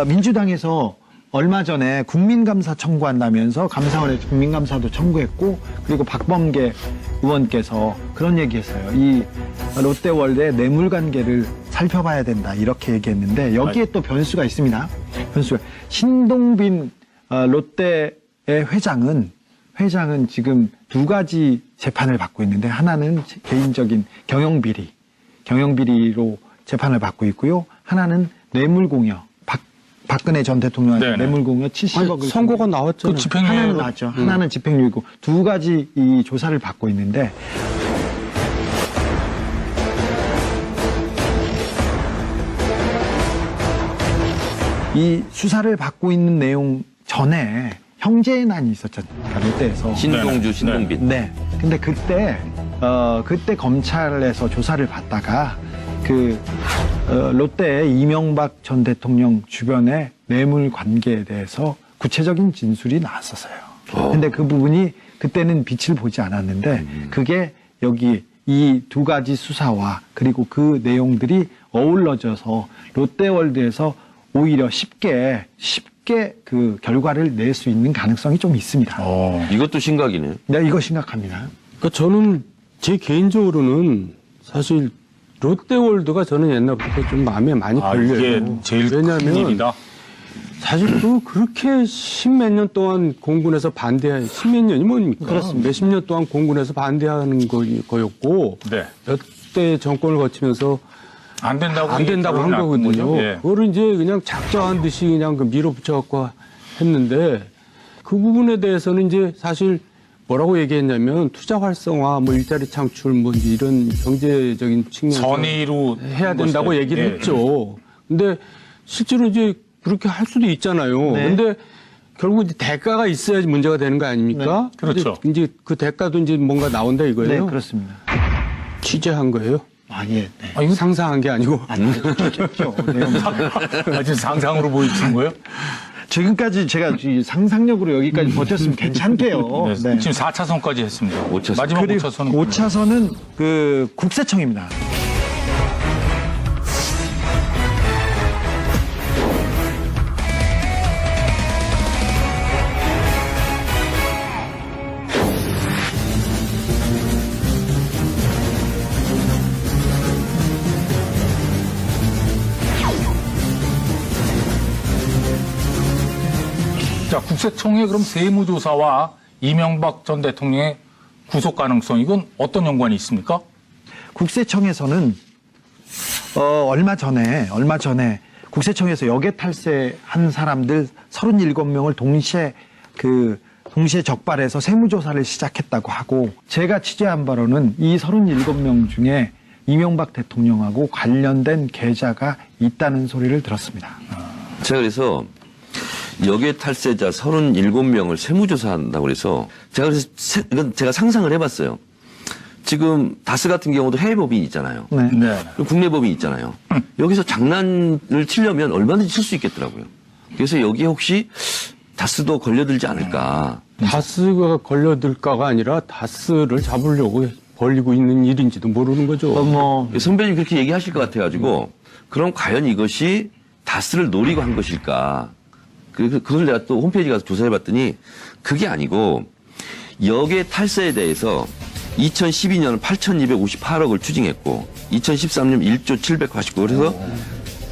Speaker 1: 민주당에서 얼마 전에 국민감사 청구한다면서 감사원에서 국민감사도 청구했고 그리고 박범계 의원께서 그런 얘기했어요. 이 롯데월드의 뇌물관계를 살펴봐야 된다 이렇게 얘기했는데 여기에 또 변수가 있습니다. 변수가 신동빈 롯데의 회장은 지금 두 가지 재판을 받고 있는데 하나는 개인적인 경영비리로 재판을 받고 있고요. 하나는 뇌물공여. 박근혜 전 대통령한테
Speaker 2: 네네.
Speaker 1: 뇌물공여 70억을
Speaker 3: 선고가 나왔잖아요.
Speaker 2: 그 집행유예
Speaker 1: 하나는 나왔죠. 하나는 집행유예고 두 가지 이 조사를 받고 있는데 이 수사를 받고 있는 내용 전에 형제난이 있었잖아요. 롯데에서.
Speaker 4: 신동주, 신동빈.
Speaker 1: 네. 근데 그때 검찰에서 조사를 받다가 롯데의 이명박 전 대통령 주변의 뇌물 관계에 대해서 구체적인 진술이 나왔었어요. 근데 그 부분이 그때는 빛을 보지 않았는데 그게 여기 이 두 가지 수사와 그리고 그 내용들이 어우러져서 롯데월드에서 오히려 쉽게 그 결과를 낼 수 있는 가능성이 좀 있습니다.
Speaker 4: 이것도 심각이네요.
Speaker 1: 네, 이거 심각합니다.
Speaker 3: 그러니까 저는 제 개인적으로는 사실 롯데월드가 저는 옛날부터 좀 마음에 많이 걸려요.
Speaker 2: 이게 제일 큰 일이다.
Speaker 3: 사실 그렇게 십몇 년 동안 공군에서 십몇 년이 뭡니까?
Speaker 1: 그렇습니다.
Speaker 3: 몇십 년 동안 공군에서 반대하는 거였고
Speaker 2: 네.
Speaker 3: 몇 대 정권을 거치면서
Speaker 2: 안 된다고
Speaker 3: 한 거거든요.
Speaker 2: 거죠? 예.
Speaker 3: 그거를 이제 그냥 작정한 듯이 그냥 밀어붙여갖고 했는데 그 부분에 대해서는 이제 사실 뭐라고 얘기했냐면 투자 활성화, 뭐 일자리 창출, 뭐 이제 이런 경제적인 측면에서
Speaker 2: 선의로
Speaker 3: 해야 된다고
Speaker 2: 것이다.
Speaker 3: 얘기를
Speaker 2: 예.
Speaker 3: 했죠. 근데 실제로 이제 그렇게 할 수도 있잖아요.
Speaker 1: 네.
Speaker 3: 근데 결국 이제 대가가 있어야지 문제가 되는 거 아닙니까?
Speaker 2: 네. 그렇죠.
Speaker 3: 근데 이제 그 대가도 이제 뭔가 나온다
Speaker 1: 네,
Speaker 3: 이거예요.
Speaker 1: 그렇습니다.
Speaker 3: 취재한 거예요.
Speaker 1: 아, 예. 네.
Speaker 2: 아, 이거
Speaker 3: 상상한 게 아니고.
Speaker 1: 그렇죠. 내용.
Speaker 2: 아주 상상으로 보이신 거예요?
Speaker 1: 지금까지 제가 이 상상력으로 여기까지 버텼으면 괜찮게요.
Speaker 2: 네.
Speaker 1: 네.
Speaker 2: 지금 4차선까지 했습니다.
Speaker 4: 5차선.
Speaker 2: 마지막
Speaker 1: 그리고
Speaker 2: 5차선은
Speaker 1: 5차선은 그 국세청입니다.
Speaker 2: 자, 국세청의 그럼 세무조사와 이명박 전 대통령의 구속 가능성 이건 어떤 연관이 있습니까?
Speaker 1: 국세청에서는 얼마 전에 국세청에서 역외 탈세한 사람들 37명을 동시에 적발해서 세무조사를 시작했다고 하고 제가 취재한 바로는 이 37명 중에 이명박 대통령하고 관련된 계좌가 있다는 소리를 들었습니다.
Speaker 4: 제가 그래서 역외 탈세자 37명을 세무조사한다고 그래서 이건 제가 상상을 해봤어요. 지금 다스 같은 경우도 해외 법인이 있잖아요.
Speaker 1: 네.
Speaker 2: 네.
Speaker 4: 국내 법인이 있잖아요. 여기서 장난을 치려면 얼마든지 칠 수 있겠더라고요. 그래서 여기에 혹시 다스도 걸려들지 않을까.
Speaker 3: 다스가 걸려들까가 아니라 다스를 잡으려고 벌이고 있는 일인지도 모르는 거죠.
Speaker 1: 뭐
Speaker 4: 선배님 그렇게 얘기하실 것 같아가지고 그럼 과연 이것이 다스를 노리고 한 것일까? 그걸 내가 또 홈페이지 가서 조사해봤더니 그게 아니고 역의 탈세에 대해서 2012년은 8,258억을 추징했고 2013년 1조 789. 그래서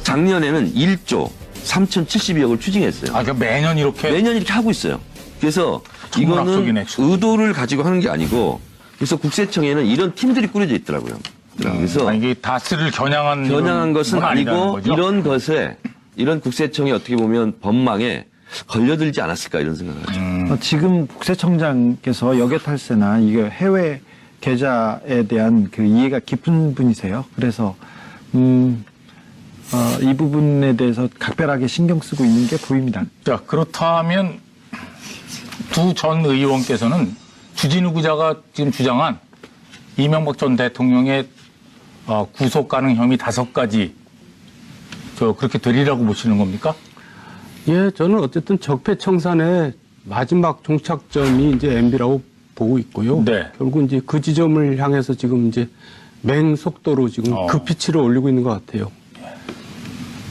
Speaker 4: 작년에는 1조 3,072억을 추징했어요.
Speaker 2: 아, 그러니까 매년 이렇게
Speaker 4: 매년 이렇게 하고 있어요. 그래서
Speaker 2: 천문학적이네,
Speaker 4: 이거는
Speaker 2: 진짜.
Speaker 4: 의도를 가지고 하는 게 아니고 그래서 국세청에는 이런 팀들이 꾸려져 있더라고요. 그래서
Speaker 2: 이게 다스를 겨냥한
Speaker 4: 것은
Speaker 2: 건 아니라는
Speaker 4: 아니고
Speaker 2: 거죠?
Speaker 4: 이런 것에 이런 국세청이 어떻게 보면 법망에 걸려들지 않았을까 이런 생각을 하죠.
Speaker 1: 지금 국세청장께서 역외탈세나 이게 해외 계좌에 대한 그 이해가 깊은 분이세요. 그래서 이 부분에 대해서 각별하게 신경 쓰고 있는 게 보입니다.
Speaker 2: 자, 그렇다면 두 전 의원께서는 주진우 기자가 지금 주장한 이명박 전 대통령의 구속 가능 혐의 5가지 그렇게 되리라고 보시는 겁니까?
Speaker 3: 예, 저는 어쨌든 적폐청산의 마지막 종착점이 이제 MB라고 보고 있고요.
Speaker 2: 네.
Speaker 3: 결국 이제 그 지점을 향해서 지금 이제 맹속도로 지금 급피치를 올리고 있는 것 같아요.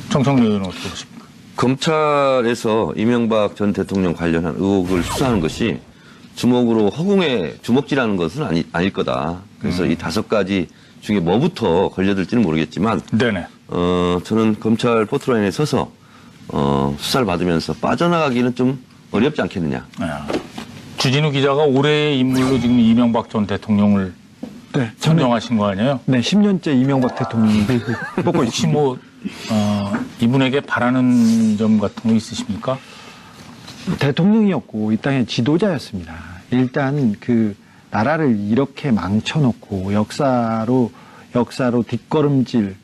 Speaker 2: 정청래 의원은 어떻게 보십니까?
Speaker 4: 검찰에서 이명박 전 대통령 관련한 의혹을 수사하는 것이 주먹으로 허공에 주먹질하는 것은 아닐 거다. 그래서 이 5가지 중에 뭐부터 걸려들지는 모르겠지만
Speaker 2: 네네.
Speaker 4: 저는 검찰 포트라인에 서서 수사를 받으면서 빠져나가기는 좀 어렵지 않겠느냐.
Speaker 2: 주진우 기자가 올해의 인물로 지금 이명박 전 대통령을
Speaker 1: 네,
Speaker 2: 선정하신 거 아니에요?
Speaker 1: 네, 10년째 이명박 대통령이
Speaker 2: 뽑고 혹시 뭐 이분에게 바라는 점 같은 거 있으십니까?
Speaker 1: 대통령이었고 이 땅의 지도자였습니다. 일단 그 나라를 이렇게 망쳐놓고 역사로 뒷걸음질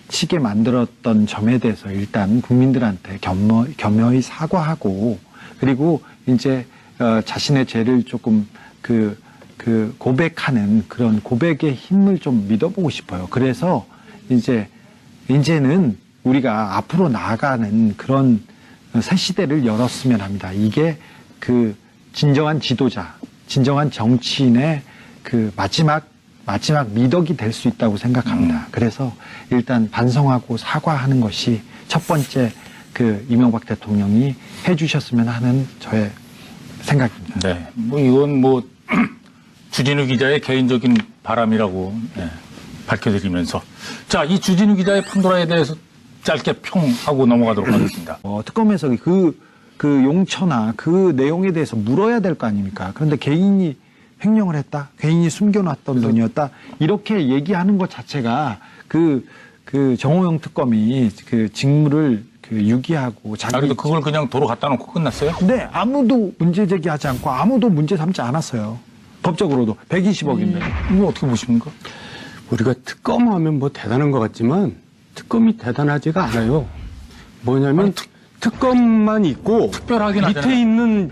Speaker 1: 치게 만들었던 점에 대해서 일단 국민들한테 겸허히 사과하고 그리고 이제 자신의 죄를 조금 그 고백하는 그런 고백의 힘을 좀 믿어보고 싶어요. 그래서 이제는 우리가 앞으로 나아가는 그런 새 시대를 열었으면 합니다. 이게 그 진정한 지도자, 진정한 정치인의 그 마지막 미덕이 될 수 있다고 생각합니다. 그래서 일단 반성하고 사과하는 것이 첫 번째 그 이명박 대통령이 해주셨으면 하는 저의 생각입니다.
Speaker 2: 네. 뭐 이건 뭐 주진우 기자의 개인적인 바람이라고 밝혀드리면서 자, 이 주진우 기자의 판도라에 대해서 짧게 평하고 넘어가도록 하겠습니다.
Speaker 1: 특검에서 그 용처나 그 내용에 대해서 물어야 될 거 아닙니까? 그런데 개인이 횡령을 했다, 개인이 숨겨놨던 돈이었다 이렇게 얘기하는 것 자체가 그 정호영 특검이 그 직무를 유기하고
Speaker 2: 그래도 그걸 그냥 도로 갖다 놓고 끝났어요?
Speaker 1: 네, 아무도 문제 제기하지 않고 아무도 문제 삼지 않았어요. 법적으로도 120억인데.
Speaker 2: 이거 어떻게 보십니까?
Speaker 3: 우리가 특검하면 뭐 대단한 것 같지만 특검이 대단하지가 않아요. 뭐냐면 특검만 있고
Speaker 2: 특별하긴
Speaker 3: 밑에
Speaker 2: 하잖아요.
Speaker 3: 있는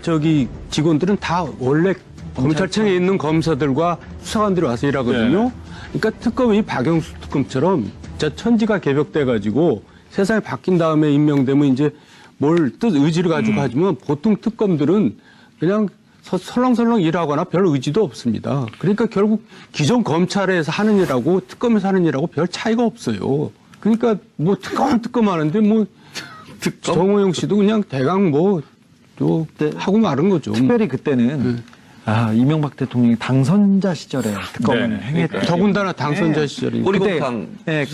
Speaker 3: 직원들은 다 원래 검찰청에 있는 검사들과 수사관들이 와서 일하거든요.
Speaker 2: 네.
Speaker 3: 그러니까 특검이 박영수 특검처럼 진짜 천지가 개벽돼가지고 세상이 바뀐 다음에 임명되면 이제 뭘 의지를 가지고 하지만 보통 특검들은 그냥 설렁설렁 일하거나 별 의지도 없습니다. 그러니까 결국 기존 검찰에서 하는 일하고 특검에서 하는 일하고 별 차이가 없어요. 그러니까 뭐 특검 하는데 뭐 정호영 씨도 그냥 대강 또 하고 마른 거죠.
Speaker 1: 특별히 그때는 이명박 대통령이 당선자 시절에 특검을
Speaker 2: 네,
Speaker 1: 행했다.
Speaker 2: 그러니까.
Speaker 3: 더군다나 당선자 시절이니까.
Speaker 4: 꼬리곰탕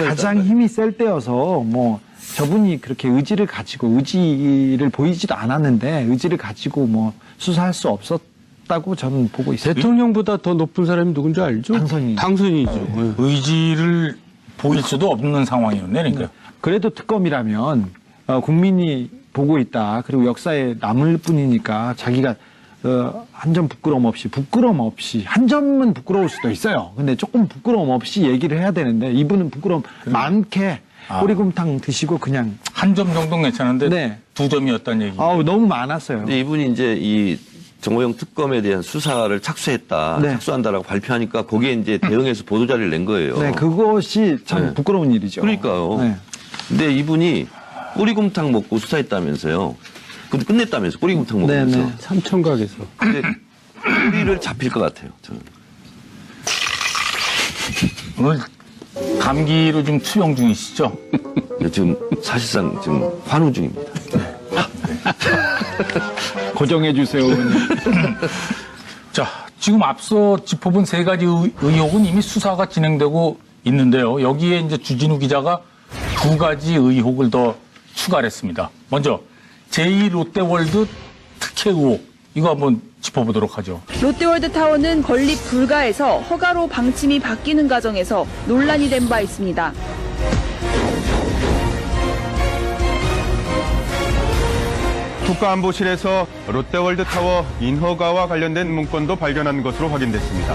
Speaker 1: 가장 힘이 셀 때여서 뭐 저분이 그렇게 의지를 가지고 의지를 보이지도 않았는데 의지를 가지고 뭐 수사할 수 없었다고 저는 보고 있어요.
Speaker 3: 대통령보다 더 높은 사람이 누군지 알죠? 당선이죠.
Speaker 2: 의지를 보일 수도 없는 상황이었네, 그러니까.
Speaker 1: 그래도 특검이라면 국민이 보고 있다. 그리고 역사에 남을 뿐이니까 자기가 한 점 부끄러움 없이 한 점은 부끄러울 수도 있어요. 근데 조금 부끄러움 없이 얘기를 해야 되는데 이분은 부끄러움 많게 꼬리곰탕 드시고 그냥
Speaker 2: 한 점 정도는 괜찮은데
Speaker 1: 네.
Speaker 2: 2점이었다는 얘기.
Speaker 1: 너무 많았어요.
Speaker 4: 근데 이분이 이제 이 정호영 특검에 대한 수사를 착수했다,
Speaker 1: 네.
Speaker 4: 착수한다라고 발표하니까 거기에 이제 대응해서 보도자료를 낸 거예요.
Speaker 1: 네, 그것이 참
Speaker 4: 네.
Speaker 1: 부끄러운 일이죠.
Speaker 4: 그러니까요.
Speaker 1: 네.
Speaker 4: 근데 이분이 꼬리곰탕 먹고 수사했다면서요. 근데 끝냈다면서 꼬리곰탕 먹으면서.
Speaker 1: 네네.
Speaker 3: 삼청각에서.
Speaker 4: 근데 꼬리를 잡힐 것 같아요. 저는.
Speaker 2: 오늘 감기로 좀 투병 중이시죠?
Speaker 4: 지금 사실상 지금 환우 중입니다.
Speaker 1: 고정해 주세요.
Speaker 2: 자, 지금 앞서 짚어본 세 가지 의혹은 이미 수사가 진행되고 있는데요. 여기에 이제 주진우 기자가 두 가지 의혹을 더 추가를 했습니다. 먼저 제2롯데월드 특혜 의혹. 이거 한번 짚어보도록 하죠.
Speaker 7: 롯데월드타워는 건립 불가에서 허가로 방침이 바뀌는 과정에서 논란이 된 바 있습니다.
Speaker 8: 국가안보실에서 롯데월드타워 인허가와 관련된 문건도 발견한 것으로 확인됐습니다.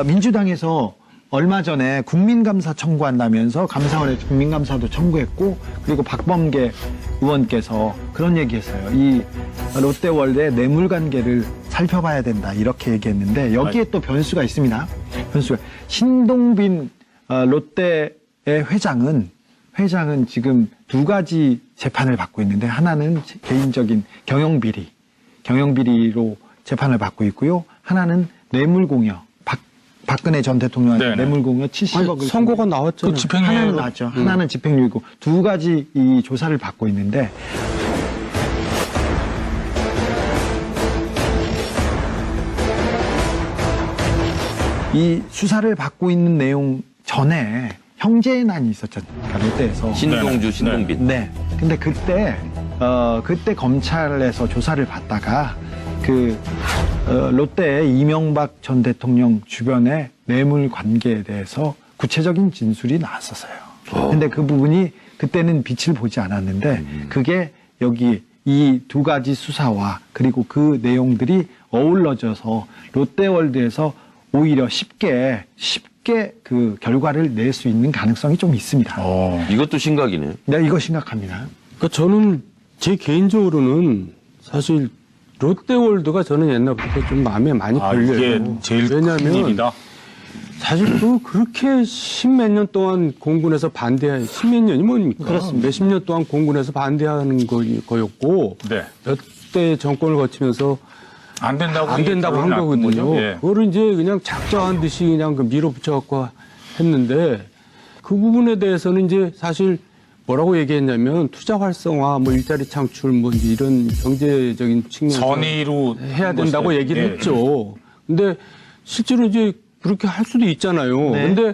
Speaker 1: 민주당에서 얼마 전에 국민감사 청구한다면서 감사원에 국민감사도 청구했고, 그리고 박범계 의원께서 그런 얘기했어요. 이 롯데월드의 뇌물관계를 살펴봐야 된다, 이렇게 얘기했는데 여기에 또 변수가 있습니다. 변수가 신동빈 롯데의 회장은 지금 두 가지 재판을 받고 있는데, 하나는 개인적인 경영비리로 재판을 받고 있고요. 하나는 뇌물공여, 박근혜 전 대통령한테 뇌물공여 70억을
Speaker 3: 선고가 나왔잖아요.
Speaker 2: 그 집행유예로
Speaker 1: 하나는 나왔죠. 하나는 집행유예고 두 가지 이 조사를 받고 있는데, 이 수사를 받고 있는 내용 전에 형제난이 있었잖아요. 그러니까 롯데에서.
Speaker 4: 신동주, 신동빈.
Speaker 1: 네. 근데 그때 검찰에서 조사를 받다가 롯데의 이명박 전 대통령 주변의 뇌물 관계에 대해서 구체적인 진술이 나왔었어요. 근데 그 부분이 그때는 빛을 보지 않았는데, 그게 여기 이 두 가지 수사와 그리고 그 내용들이 어우러져서 롯데월드에서 오히려 쉽게 그 결과를 낼 수 있는 가능성이 좀 있습니다.
Speaker 4: 이것도 심각이네요.
Speaker 1: 네, 이거 심각합니다.
Speaker 3: 그러니까 저는 제 개인적으로는 사실 롯데월드가 저는 옛날부터 좀 마음에 많이 걸려요.
Speaker 2: 이게 제일 큰
Speaker 3: 왜냐하면
Speaker 2: 일이다.
Speaker 3: 사실 그렇게 십몇 년 동안 공군에서 십몇 년이 뭡니까?
Speaker 1: 그렇습니다.
Speaker 3: 몇십 년 동안 공군에서 반대하는 거였고,
Speaker 2: 네.
Speaker 3: 몇 대 정권을 거치면서
Speaker 2: 안 된다고
Speaker 3: 안 된다고 한 거거든요.
Speaker 2: 거죠? 예.
Speaker 3: 그거를 이제 그냥 작정한 듯이 그냥 밀어붙여갖고 했는데, 그 부분에 대해서는 이제 사실 뭐라고 얘기했냐면 투자 활성화, 뭐 일자리 창출, 뭐 이제 이런 경제적인 측면에서
Speaker 2: 선의로
Speaker 3: 해야 된다고 얘기를 했죠. 근데 실제로 이제 그렇게 할 수도 있잖아요.
Speaker 1: 네.
Speaker 3: 근데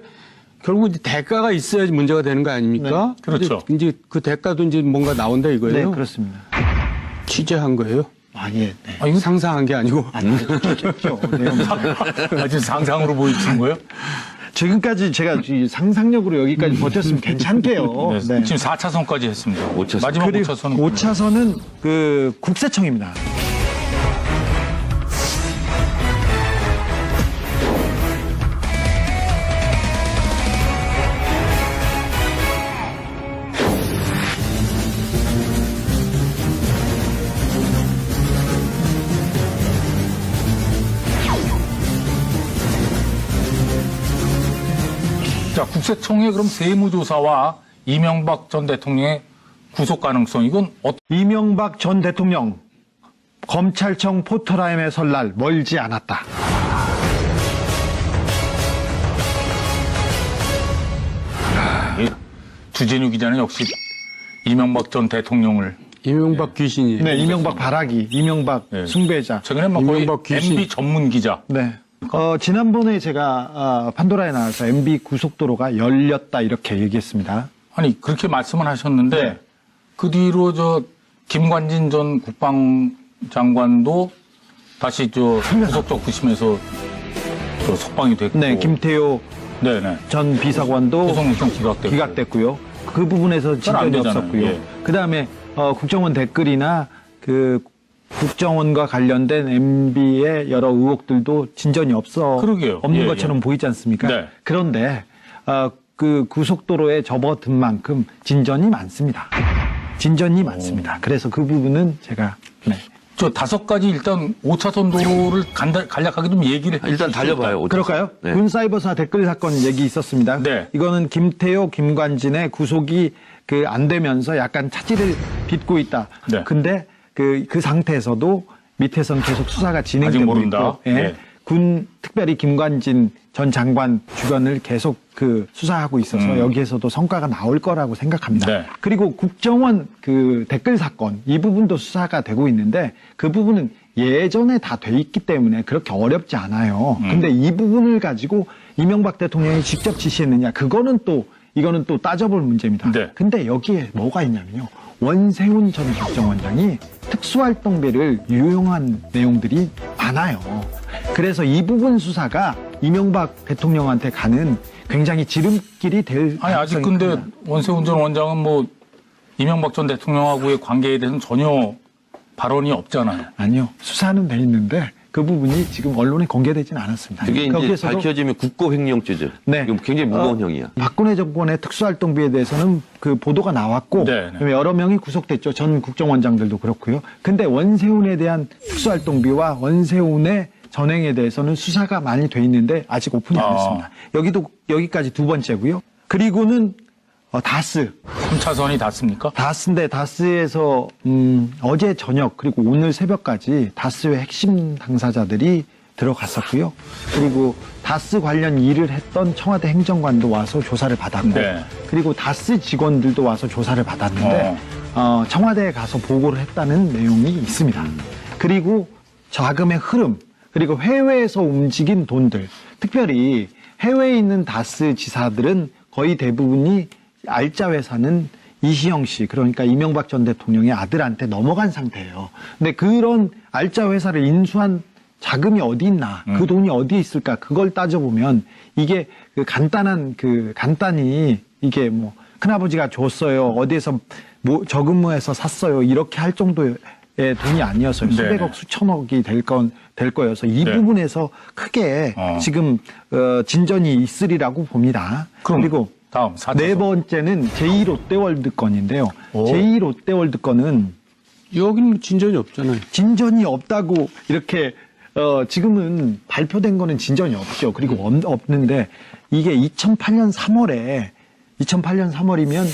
Speaker 3: 결국 이제 대가가 있어야지 문제가 되는 거 아닙니까?
Speaker 2: 네. 그렇죠.
Speaker 3: 이제 그 대가도 이제 뭔가 나온다 이거예요.
Speaker 1: 네, 그렇습니다.
Speaker 3: 취재한 거예요.
Speaker 1: 아, 예. 네.
Speaker 3: 이거 상상한 게 아니고.
Speaker 1: 그렇죠. 내용.
Speaker 2: 아주 상상으로 보이신 거예요?
Speaker 1: 지금까지 제가 이 상상력으로 여기까지 버텼으면 괜찮게요.
Speaker 2: 네. 지금 4차선까지 했습니다.
Speaker 4: 5차선.
Speaker 2: 마지막
Speaker 1: 그리고
Speaker 2: 5차선은
Speaker 1: 5차선은 그 국세청입니다.
Speaker 2: 자, 국세청의 그럼 세무조사와 이명박 전 대통령의 구속 가능성, 이건
Speaker 1: 이명박 전 대통령 검찰청 포토라인에 설 날 멀지 않았다.
Speaker 2: 주진우 기자는 역시 이명박 전 대통령을
Speaker 3: 이명박 귀신이에요.
Speaker 1: 네, 이명박 바라기, 이명박
Speaker 2: 네.
Speaker 1: 숭배자.
Speaker 2: 최근에 막 거의
Speaker 3: 이명박 귀신.
Speaker 2: MB 전문 기자.
Speaker 1: 네. 지난번에 제가 판도라에 나와서 MB 고속도로가 열렸다 이렇게 얘기했습니다.
Speaker 2: 아니 그렇게 말씀을 하셨는데
Speaker 1: 네.
Speaker 2: 그 뒤로 저 김관진 전 국방장관도 다시 저 구속적 부심에서 저 석방이 됐고,
Speaker 1: 네, 김태효
Speaker 2: 네네
Speaker 1: 전 비서관도
Speaker 2: 소송 요청 기각됐고,
Speaker 1: 기각됐고요. 그 부분에서
Speaker 2: 잘안
Speaker 1: 진전이
Speaker 2: 되잖아요.
Speaker 1: 없었고요.
Speaker 2: 예.
Speaker 1: 그다음에 국정원 댓글이나 그 국정원과 관련된 MB의 여러 의혹들도 진전이
Speaker 2: 그러게요.
Speaker 1: 없는
Speaker 2: 예,
Speaker 1: 것처럼
Speaker 2: 예.
Speaker 1: 보이지 않습니까?
Speaker 2: 네.
Speaker 1: 그런데 그 고속도로에 접어든 만큼 진전이 많습니다. 진전이 많습니다. 그래서 그 부분은 제가
Speaker 2: 저 5가지 일단 5차선 도로를 간략하게 좀 얘기를 해
Speaker 4: 일단 달려봐요.
Speaker 1: 그럴까요?
Speaker 4: 네.
Speaker 1: 군 사이버사 댓글 사건 얘기 있었습니다.
Speaker 2: 네.
Speaker 1: 이거는 김태호, 김관진의 구속이 안 되면서 약간 차질을 빚고 있다.
Speaker 2: 네.
Speaker 1: 근데 그 상태에서도 밑에선 계속 수사가
Speaker 2: 아직
Speaker 1: 진행되고
Speaker 2: 모른다.
Speaker 1: 있고, 예.
Speaker 2: 네.
Speaker 1: 군 특별히 김관진 전 장관 주변을 계속 수사하고 있어서 여기에서도 성과가 나올 거라고 생각합니다.
Speaker 2: 네.
Speaker 1: 그리고 국정원 댓글 사건 이 부분도 수사가 되고 있는데 그 부분은 예전에 다 돼 있기 때문에 그렇게 어렵지 않아요. 근데 이 부분을 가지고 이명박 대통령이 직접 지시했느냐 이거는 또 따져볼 문제입니다.
Speaker 2: 네.
Speaker 1: 근데 여기에 뭐가 있냐면요. 원세훈 전 국정원장이 특수활동비를 유용한 내용들이 많아요. 그래서 이 부분 수사가 이명박 대통령한테 가는 굉장히 지름길이 될
Speaker 2: 아니, 아직
Speaker 1: 가능성이
Speaker 2: 근데
Speaker 1: 큽니다.
Speaker 2: 원세훈 전 원장은 뭐 이명박 전 대통령하고의 관계에 대해서는 전혀 발언이 없잖아요.
Speaker 1: 아니요. 수사는 돼 있는데 그 부분이 지금 언론에 공개되지는 않았습니다.
Speaker 4: 그게 이제
Speaker 1: 거기에서도
Speaker 4: 밝혀지면 국고횡령죄죠.
Speaker 1: 네.
Speaker 4: 이거 굉장히 무거운 형이야.
Speaker 1: 박근혜 정권의 특수활동비에 대해서는 보도가 나왔고
Speaker 2: 네, 네.
Speaker 1: 여러 명이 구속됐죠. 전 국정원장들도 그렇고요. 근데 원세훈에 대한 특수활동비와 원세훈의 전횡에 대해서는 수사가 많이 돼 있는데 아직 오픈이 안 됐습니다. 여기까지 두 번째고요. 그리고는 다스.
Speaker 2: 3차선이 닿습니까?
Speaker 1: 다스인데 다스에서 어제 저녁 그리고 오늘 새벽까지 다스의 핵심 당사자들이 들어갔었고요. 그리고 다스 관련 일을 했던 청와대 행정관도 와서 조사를 받았고
Speaker 2: 네.
Speaker 1: 그리고 다스 직원들도 와서 조사를 받았는데 청와대에 가서 보고를 했다는 내용이 있습니다. 그리고 자금의 흐름 그리고 해외에서 움직인 돈들 특별히 해외에 있는 다스 지사들은 거의 대부분이 알짜 회사는 이시영 씨, 그러니까 이명박 전 대통령의 아들한테 넘어간 상태예요. 근데 그런 알짜 회사를 인수한 자금이 어디 있나, 그 돈이 어디에 있을까, 그걸 따져보면 이게 간단히 이게 뭐 큰아버지가 줬어요, 어디에서 저근무해서 샀어요, 이렇게 할 정도의 돈이 아니었어요. 수백억, 수천억이 될 거여서 이
Speaker 2: 네.
Speaker 1: 부분에서 크게 지금 진전이 있으리라고 봅니다. 그리고
Speaker 2: 다음 4차선.
Speaker 1: 네 번째는 제2롯데월드 건인데요. 제2롯데월드 건은
Speaker 3: 여기는 진전이 없잖아요.
Speaker 1: 진전이 없다고 이렇게 지금은 발표된 거는 진전이 없죠. 그리고 없는데 이게 2008년 3월이면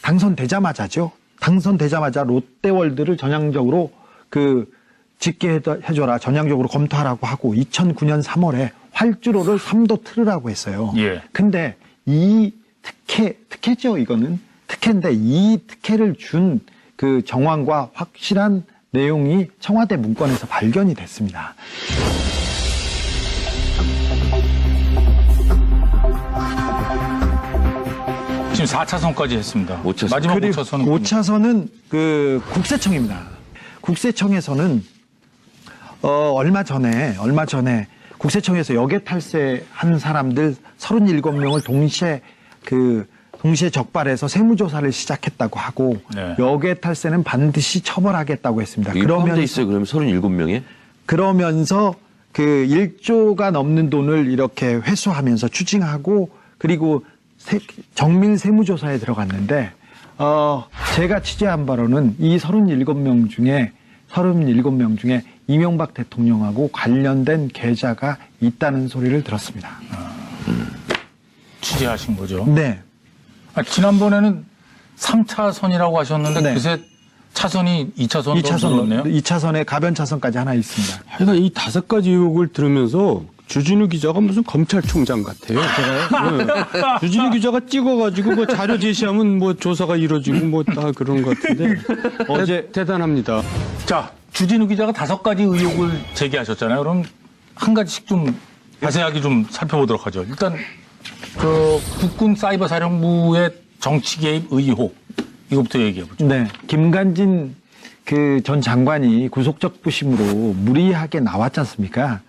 Speaker 1: 당선되자마자죠. 당선되자마자 롯데월드를 전향적으로 짓게 해줘라, 전향적으로 검토하라고 하고 2009년 3월에 활주로를 3도 틀으라고 했어요.
Speaker 2: 예.
Speaker 1: 근데 이 특혜죠, 이거는. 특혜인데 이 특혜를 준 정황과 확실한 내용이 청와대 문건에서 발견이 됐습니다.
Speaker 2: 지금 4차선까지 했습니다.
Speaker 4: 5차선.
Speaker 2: 마지막
Speaker 1: 그리고
Speaker 2: 5차선은
Speaker 1: 5차선은 국세청입니다. 국세청에서는 얼마 전에 국세청에서 역외 탈세한 사람들 37명을 동시에 적발해서 세무조사를 시작했다고 하고
Speaker 2: 네.
Speaker 1: 역외 탈세는 반드시 처벌하겠다고 했습니다.
Speaker 4: 이게 포함돼 있어요. 그러면 37명에?
Speaker 1: 그러면서 1조가 넘는 돈을 이렇게 회수하면서 추징하고 그리고 정밀 세무조사에 들어갔는데 제가 취재한 바로는 이 37명 중에 이명박 대통령하고 관련된 계좌가 있다는 소리를 들었습니다.
Speaker 2: 취재하신 거죠?
Speaker 1: 네.
Speaker 2: 지난번에는 3차선이라고 하셨는데
Speaker 1: 네.
Speaker 2: 그새 차선이 2차선으로 늘었네요.
Speaker 1: 2차선에 가변 차선까지 하나 있습니다.
Speaker 3: 하여간 이 5가지 의혹을 들으면서 주진우 기자가 무슨 검찰총장 같아요. 네. 주진우 기자가 찍어가지고 뭐 자료 제시하면 뭐 조사가 이루어지고 뭐 다 그런 것 같은데 대단합니다.
Speaker 2: 자, 주진우 기자가 5가지 의혹을 제기하셨잖아요. 그럼 한 가지씩 좀 자세하게 좀 살펴보도록 하죠. 일단 국군 사이버 사령부의 정치 개입 의혹 이거부터 얘기해보죠.
Speaker 1: 네. 김관진 전 장관이 구속적 부심으로 무리하게 나왔지 않습니까?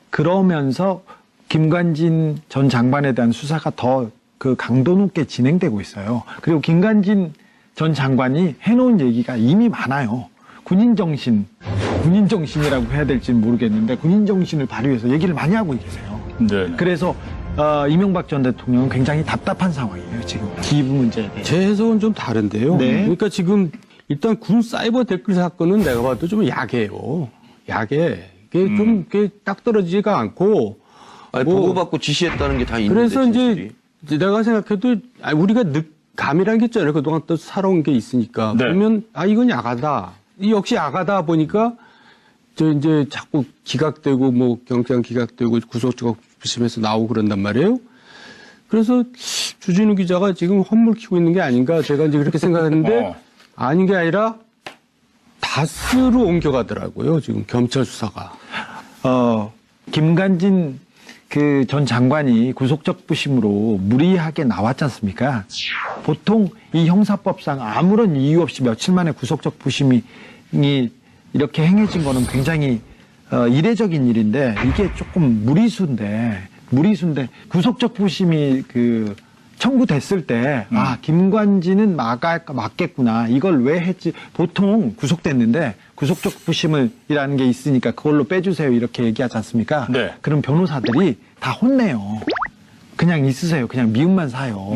Speaker 1: 그러면서 김관진 전 장관에 대한 수사가 더 강도 높게 진행되고 있어요. 그리고 김관진 전 장관이 해놓은 얘기가 이미 많아요. 군인정신이라고 해야 될지는 모르겠는데 군인정신을 발휘해서 얘기를 많이 하고 계세요.
Speaker 2: 네.
Speaker 1: 그래서 이명박 전 대통령은 굉장히 답답한 상황이에요, 지금. 기부 문제에 대해서.
Speaker 3: 제 해석은 좀 다른데요.
Speaker 1: 네.
Speaker 3: 그러니까 지금 일단 군 사이버 댓글 사건은 내가 봐도 좀 야해요. 야해. 이게 좀 딱 떨어지지가 않고.
Speaker 4: 아니,
Speaker 3: 뭐
Speaker 4: 보고받고 지시했다는 게 다 있는데.
Speaker 3: 그래서
Speaker 4: 진술이.
Speaker 3: 이제 내가 생각해도 우리가 감이라는 게 있잖아요. 그동안 또 살아온 게 있으니까.
Speaker 2: 네.
Speaker 3: 그러면 이건 야가다. 역시 야가다 보니까 이제 자꾸 기각되고 뭐 경찰 기각되고 구속조가 부심해서 나오고 그런단 말이에요. 그래서 주진우 기자가 지금 헛물 키고 있는 게 아닌가 제가 이제 그렇게 생각했는데 아닌 게 아니라 다스로 옮겨가더라고요. 지금 경찰 수사가.
Speaker 1: 김관진 그 전 장관이 구속적 부심으로 무리하게 나왔지 않습니까? 보통 이 형사법상 아무런 이유 없이 며칠 만에 구속적 부심이 이렇게 행해진 거는 굉장히 이례적인 일인데 이게 조금 무리수인데 구속적 부심이 청구됐을 때 김관진은 맞겠구나 이걸 왜 했지 보통 구속됐는데 구속적 부심이라는 게 있으니까 그걸로 빼주세요 이렇게 얘기하지 않습니까?
Speaker 2: 네.
Speaker 1: 그럼 변호사들이 다 혼내요. 그냥 있으세요. 그냥 미움만 사요.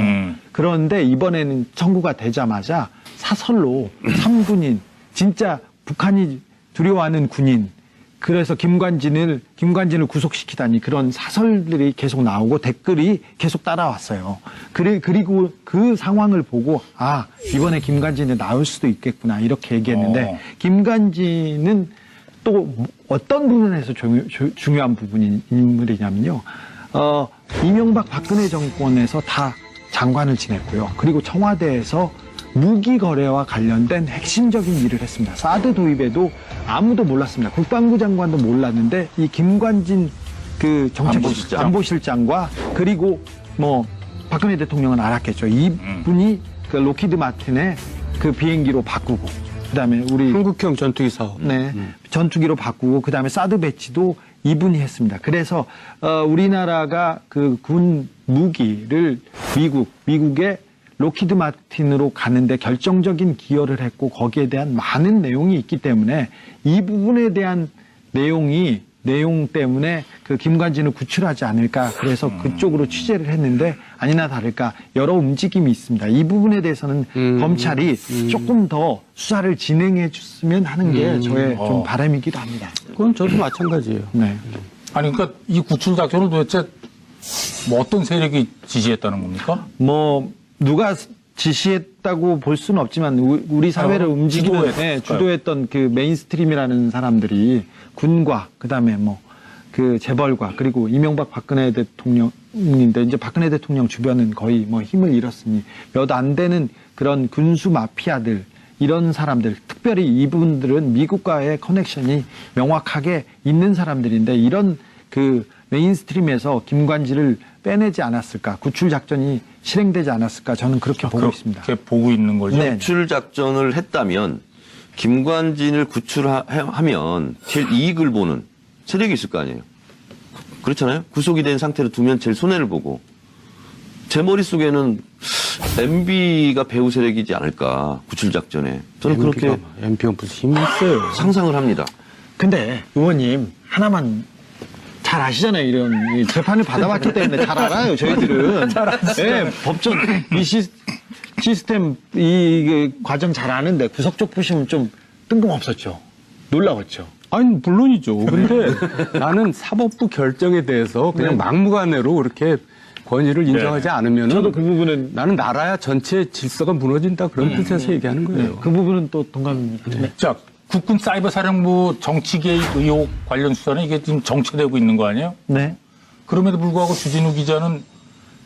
Speaker 1: 그런데 이번에는 청구가 되자마자 사설로 3군인 진짜 북한이 두려워하는 군인 그래서 김관진을 구속시키다니 그런 사설들이 계속 나오고 댓글이 계속 따라왔어요. 그리고 그 상황을 보고 이번에 김관진이 나올 수도 있겠구나 이렇게 얘기했는데 김관진은 또 어떤 부분에서 중요한 부분인 인물이냐면요. 이명박 박근혜 정권에서 다 장관을 지냈고요. 그리고 청와대에서 무기 거래와 관련된 핵심적인 일을 했습니다. 사드 도입에도 아무도 몰랐습니다. 국방부 장관도 몰랐는데 이 김관진 안보실장과 그리고 박근혜 대통령은 알았겠죠. 이분이 로키드 마틴의 비행기로 바꾸고 그다음에 우리
Speaker 3: 한국형 전투기 사업.
Speaker 1: 네. 전투기로 바꾸고 그다음에 사드 배치도 이분이 했습니다. 그래서 우리나라가 군 무기를 미국의 로키드 마틴으로 가는데 결정적인 기여를 했고 거기에 대한 많은 내용이 있기 때문에 이 부분에 대한 내용 때문에 김관진을 구출하지 않을까 그래서 그쪽으로 취재를 했는데 아니나 다를까 여러 움직임이 있습니다. 이 부분에 대해서는 검찰이 조금 더 수사를 진행해 줬으면 하는 게 저의 좀 바람이기도 합니다.
Speaker 3: 그건 저도 마찬가지예요.
Speaker 1: 네.
Speaker 2: 아니 그러니까 이 구출 작전을 도대체 어떤 세력이 지시했다는 겁니까?
Speaker 1: 누가 지시했다고 볼 수는 없지만 우리 사회를 주도했던 메인스트림이라는 사람들이 군과 그다음에 재벌과 그리고 이명박 박근혜 대통령인데 이제 박근혜 대통령 주변은 거의 힘을 잃었으니 몇 안 되는 그런 군수 마피아들 이런 사람들 특별히 이분들은 미국과의 커넥션이 명확하게 있는 사람들인데 이런 메인스트림에서 김관진을 빼내지 않았을까 구출 작전이 실행되지 않았을까 저는 그렇게 보고 있습니다.
Speaker 2: 그렇게 보고 있는 거죠.
Speaker 1: 네.
Speaker 4: 구출 작전을 했다면 김관진을 구출하면 제일 이익을 보는 세력이 있을 거 아니에요. 그렇잖아요. 구속이 된 상태로 두면 제일 손해를 보고 제 머릿속에는 MB가 배후 세력이지 않을까 구출 작전에 저는 그렇게
Speaker 3: MB가 무슨 힘이 있어요.
Speaker 4: 상상을 합니다.
Speaker 1: 근데 의원님 하나만 잘 아시잖아요. 이런 재판을 받아봤기 때문에 잘 알아요. 저희들은. 네, 법전 이 시스템 이 과정 잘 아는데 구속적 부심은 좀 뜬금없었죠. 놀라웠죠.
Speaker 3: 아니 물론이죠. 근데 나는 사법부 결정에 대해서 그냥 막무가내로 그렇게 권위를 인정하지 않으면
Speaker 1: 저도 그 부분은
Speaker 3: 나는 나라야 전체 질서가 무너진다 그런 뜻에서 얘기하는 거예요.
Speaker 1: 그 부분은 또 동감입니다. 네.
Speaker 2: 자, 국군 사이버 사령부 정치 개입 의혹 관련 수사는 이게 지금 정체되고 있는 거 아니에요?
Speaker 1: 네.
Speaker 2: 그럼에도 불구하고 주진우 기자는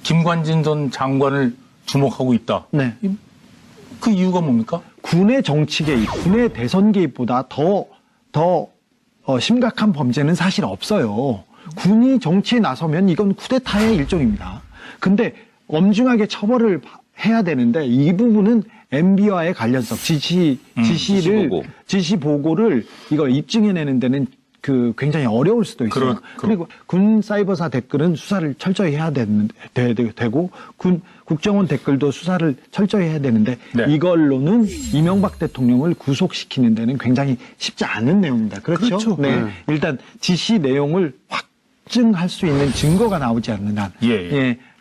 Speaker 2: 김관진 전 장관을 주목하고 있다.
Speaker 1: 네.
Speaker 2: 그 이유가 뭡니까?
Speaker 1: 군의 정치 개입, 군의 대선 개입보다 더 심각한 범죄는 사실 없어요. 군이 정치에 나서면 이건 쿠데타의 일종입니다. 근데 엄중하게 처벌을 해야 되는데 이 부분은 MB와의 관련성, 지시 보고를 이거 입증해내는 데는 굉장히 어려울 수도 있어요. 그리고 군 사이버사 댓글은 수사를 철저히 해야 되고 국정원 댓글도 수사를 철저히 해야 되는데 이걸로는 이명박 대통령을 구속시키는 데는 굉장히 쉽지 않은 내용입니다. 그렇죠? 네. 일단 지시 내용을 확증할 수 있는 증거가 나오지 않는 한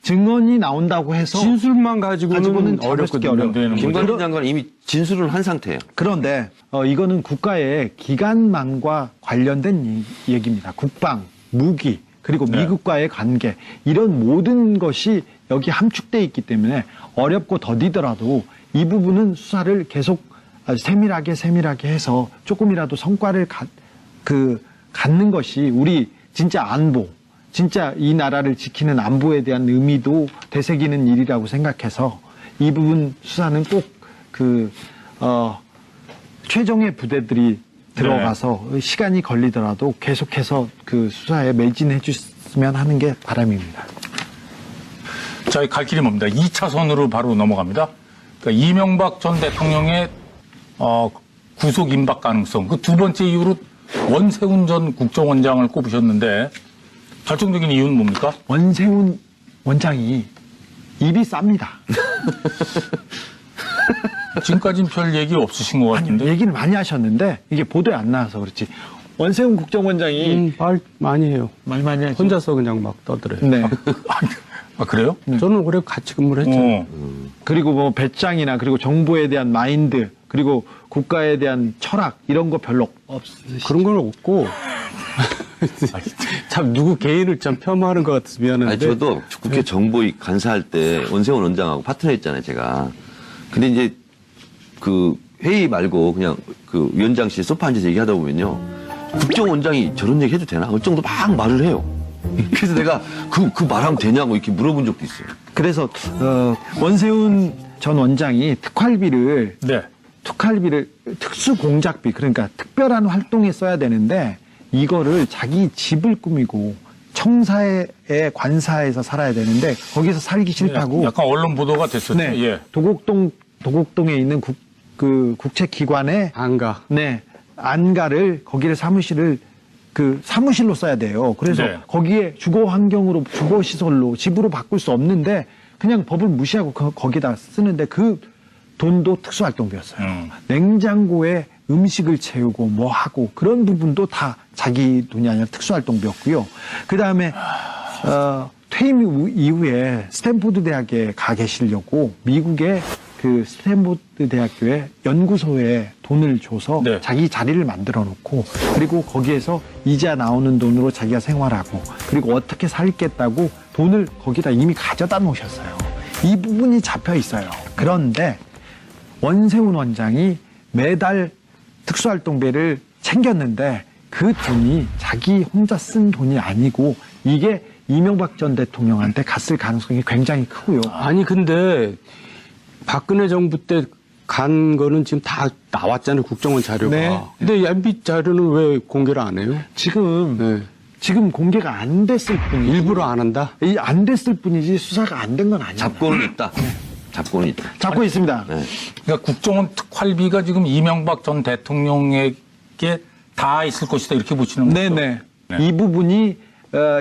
Speaker 1: 증언이 나온다고 해서
Speaker 3: 진술만 가지고는
Speaker 1: 잡을 게
Speaker 3: 어렵거든요.
Speaker 1: 어려워요.
Speaker 4: 김관진 장관은 이미 진술을 한 상태예요.
Speaker 1: 그런데 이거는 국가의 기간망과 관련된 얘기입니다. 국방, 무기, 그리고
Speaker 2: 네.
Speaker 1: 미국과의 관계 이런 모든 것이 여기 함축돼 있기 때문에 어렵고 더디더라도 이 부분은 수사를 계속 아주 세밀하게 해서 조금이라도 성과를 갖는 것이 우리 진짜 안보, 진짜 이 나라를 지키는 안보에 대한 의미도 되새기는 일이라고 생각해서 이 부분 수사는 꼭 최종의 부대들이 들어가서 시간이 걸리더라도 계속해서 그 수사에 매진해 줬으면 하는 게 바람입니다.
Speaker 2: 자, 갈 길이 멉니다. 2차선으로 바로 넘어갑니다. 그러니까 이명박 전 대통령의 구속 임박 가능성. 그 두 번째 이유로 원세훈 전 국정원장을 꼽으셨는데 결정적인 이유는 뭡니까?
Speaker 1: 원세훈 원장이 입이 쌉니다.
Speaker 2: 지금까지는 별 얘기 없으신 것
Speaker 1: 아니,
Speaker 2: 같은데.
Speaker 1: 얘기를 많이 하셨는데 이게 보도에 안 나와서 그렇지. 원세훈 국정원장이
Speaker 3: 말 많이 해요.
Speaker 1: 말 많이 하죠.
Speaker 3: 혼자서 그냥 막 떠들어요.
Speaker 1: 네.
Speaker 2: 아, 그래요?
Speaker 3: 저는 올해 같이 근무를 했죠.
Speaker 1: 그리고 뭐 배짱이나 그리고 정부에 대한 마인드 그리고 국가에 대한 철학 이런 거 별로 없으시죠?
Speaker 3: 그런 건 없고 참 누구 개인을 참 폄하하는 것 같아서 미안한데.
Speaker 4: 아니, 저도 국회 정보위 간사할 때 원세훈 원장하고 파트너했잖아요, 제가. 근데 이제 그 회의 말고 그냥 그 위원장실 소파 앉아서 얘기하다 보면요. 국정원장이 저런 얘기 해도 되나? 어느 정도 막 말을 해요. 그래서 내가 그 말하면 되냐고 이렇게 물어본 적도 있어요.
Speaker 1: 그래서 원세훈 전 원장이 특활비를
Speaker 2: 네.
Speaker 1: 특수공작비 그러니까 특별한 활동에 써야 되는데 이거를 자기 집을 꾸미고 청사에 관사에서 살아야 되는데 거기서 살기 싫다고
Speaker 2: 약간 언론 보도가 됐었죠.
Speaker 1: 네,
Speaker 2: 예.
Speaker 1: 도곡동에 있는 국책기관에
Speaker 3: 안가.
Speaker 1: 네, 안가를 거기를 사무실로 써야 돼요. 그래서
Speaker 2: 네.
Speaker 1: 거기에 주거 환경으로 주거 시설로 집으로 바꿀 수 없는데 그냥 법을 무시하고 거기다 쓰는데 그 돈도 특수활동비였어요. 냉장고에 음식을 채우고 뭐 하고 그런 부분도 다 자기 돈이 아니라 특수활동비였고요. 그 다음에 퇴임 이후에 스탠포드 대학에 가 계시려고 미국의 그 스탠포드 대학교에 연구소에 돈을 줘서
Speaker 2: 네.
Speaker 1: 자기 자리를 만들어 놓고 그리고 거기에서 이자 나오는 돈으로 자기가 생활하고 그리고 어떻게 살겠다고 돈을 거기다 이미 가져다 놓으셨어요. 이 부분이 잡혀 있어요. 그런데 원세훈 원장이 매달 특수활동비를 챙겼는데 그 돈이 자기 혼자 쓴 돈이 아니고 이게 이명박 전 대통령한테 갔을 가능성이 굉장히 크고요.
Speaker 3: 아니 근데 박근혜 정부 때 간 거는 지금 다 나왔잖아요. 국정원 자료가.
Speaker 1: 네.
Speaker 3: 근데 MB 자료는 왜 공개를 안 해요?
Speaker 1: 지금
Speaker 3: 네.
Speaker 1: 공개가 안 됐을 뿐이지.
Speaker 3: 일부러 안 한다?
Speaker 1: 안 됐을 뿐이지 수사가 안 된 건 아니에요.
Speaker 4: 잡고는 있다. 잡고는 있다.
Speaker 1: 잡고 있습니다.
Speaker 4: 네.
Speaker 2: 그러니까 국정원 특활비가 지금 이명박 전 대통령에게 다 있을 것이다 이렇게 보시는 거죠?
Speaker 1: 네네.
Speaker 2: 네.
Speaker 1: 이 부분이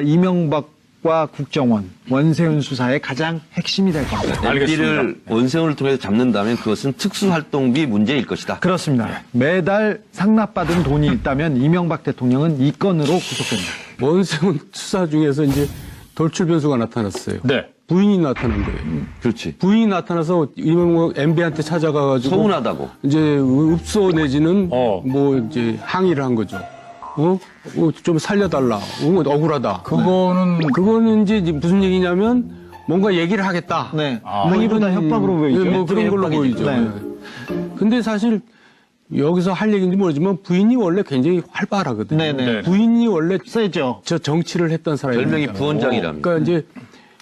Speaker 1: 이명박과 국정원, 원세훈 수사의 가장 핵심이 될 겁니다.
Speaker 4: MB를 원세훈을 통해서 잡는다면 그것은 특수활동비 문제일 것이다.
Speaker 1: 그렇습니다. 매달 상납받은 돈이 있다면 이명박 대통령은 이 건으로 구속됩니다.
Speaker 3: 원세훈 수사 중에서 이제 돌출 변수가 나타났어요.
Speaker 2: 네.
Speaker 3: 부인이 나타난 거예요.
Speaker 4: 그렇지.
Speaker 3: 부인이 나타나서 이명박 MB한테 찾아가가지고
Speaker 4: 서운하다고.
Speaker 3: 이제 읍소 내지는
Speaker 2: 어.
Speaker 3: 뭐 이제 항의를 한 거죠. 좀 살려달라. 억울하다. 그거는 이제 무슨 얘기냐면 뭔가 얘기를 하겠다.
Speaker 1: 네. 항의보다 협박으로 보이죠.
Speaker 3: 뭐 그런 걸로 보이죠.
Speaker 1: 네.
Speaker 3: 근데 사실 여기서 할 얘기인지 모르지만 부인이 원래 굉장히 활발하거든요.
Speaker 1: 네네.
Speaker 3: 부인이 원래
Speaker 1: 세죠.
Speaker 3: 저 정치를 했던 사람입니다.
Speaker 4: 별명이 부원장이랍니다.
Speaker 3: 그러니까 이제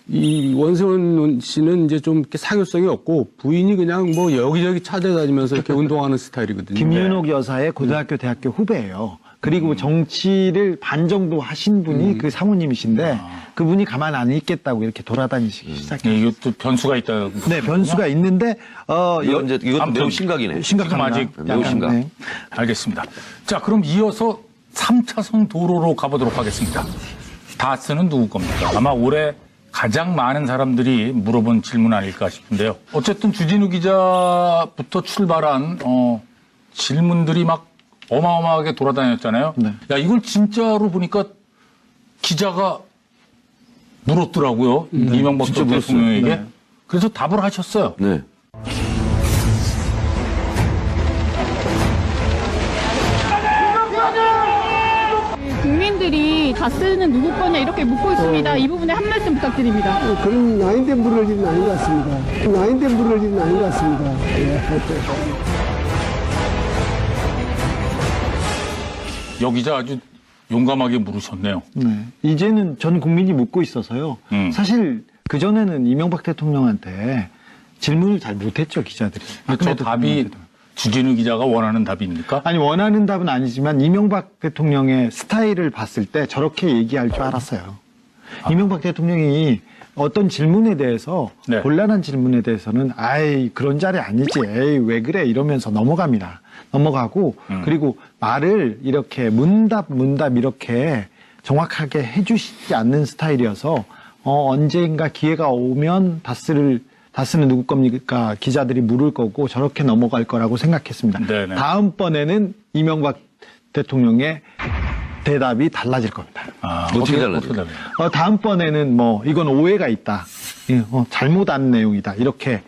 Speaker 3: 이 원세훈 씨는 이제 좀 이렇게 사교성이 없고 부인이 그냥 뭐 여기저기 찾아다니면서 이렇게 운동하는 스타일이거든요.
Speaker 1: 김윤옥 여사의 고등학교, 대학교 후배예요. 그리고 정치를 반 정도 하신 분이 그 사모님이신데 그분이 가만 안 있겠다고 이렇게 돌아다니시기 시작해요.
Speaker 2: 네, 이것도 변수가 있다.
Speaker 1: 네, 변수가 있는데
Speaker 4: 이것도
Speaker 2: 아무튼
Speaker 4: 매우 심각이네.
Speaker 1: 심각합니다.
Speaker 2: 지금 아직
Speaker 4: 매우 심각.
Speaker 1: 네.
Speaker 2: 알겠습니다. 자, 그럼 이어서 3차선 도로로 가보도록 하겠습니다. 다스는 누구 겁니까? 아마 올해 가장 많은 사람들이 물어본 질문 아닐까 싶은데요. 어쨌든 주진우 기자부터 출발한 질문들이 막 어마어마하게 돌아다녔잖아요.
Speaker 1: 네.
Speaker 2: 야, 이걸 진짜로 보니까 기자가 물었더라고요. 이명박
Speaker 4: 진짜
Speaker 2: 전
Speaker 4: 물었어요.
Speaker 2: 대통령에게.
Speaker 1: 네.
Speaker 2: 그래서 답을 하셨어요.
Speaker 4: 네.
Speaker 5: 국민들이 다스는 누구 거냐 이렇게 묻고 있습니다. 이 부분에 한 말씀 부탁드립니다.
Speaker 6: 그런 나인된 물을 일은 아닌 것 같습니다. 나인된 물을 일은 아닌 것 같습니다. 예.
Speaker 2: 여 기자 아주 용감하게 물으셨네요.
Speaker 1: 네. 이제는 전 국민이 묻고 있어서요. 사실 그전에는 이명박 대통령한테 질문을 잘 못했죠, 기자들이.
Speaker 2: 근데 저 답이
Speaker 1: 대통령한테도.
Speaker 2: 주진우 기자가 원하는 답입니까?
Speaker 1: 아니, 원하는 답은 아니지만 이명박 대통령의 스타일을 봤을 때 저렇게 얘기할 줄 알았어요. 이명박 대통령이 어떤 질문에 대해서
Speaker 2: 네.
Speaker 1: 곤란한 질문에 대해서는 아이 그런 자리 아니지 에이 왜 그래 이러면서 넘어갑니다. 넘어가고 그리고 말을 이렇게 문답 이렇게 정확하게 해주시지 않는 스타일이어서 언젠가 기회가 오면 다스는 누구 겁니까? 기자들이 물을 거고 저렇게 넘어갈 거라고 생각했습니다.
Speaker 2: 네네.
Speaker 1: 다음번에는 이명박 대통령의 대답이 달라질 겁니다.
Speaker 4: 어떻게 달라져요?
Speaker 1: 다음번에는 뭐 이건 오해가 있다. 예, 잘못한 내용이다. 이렇게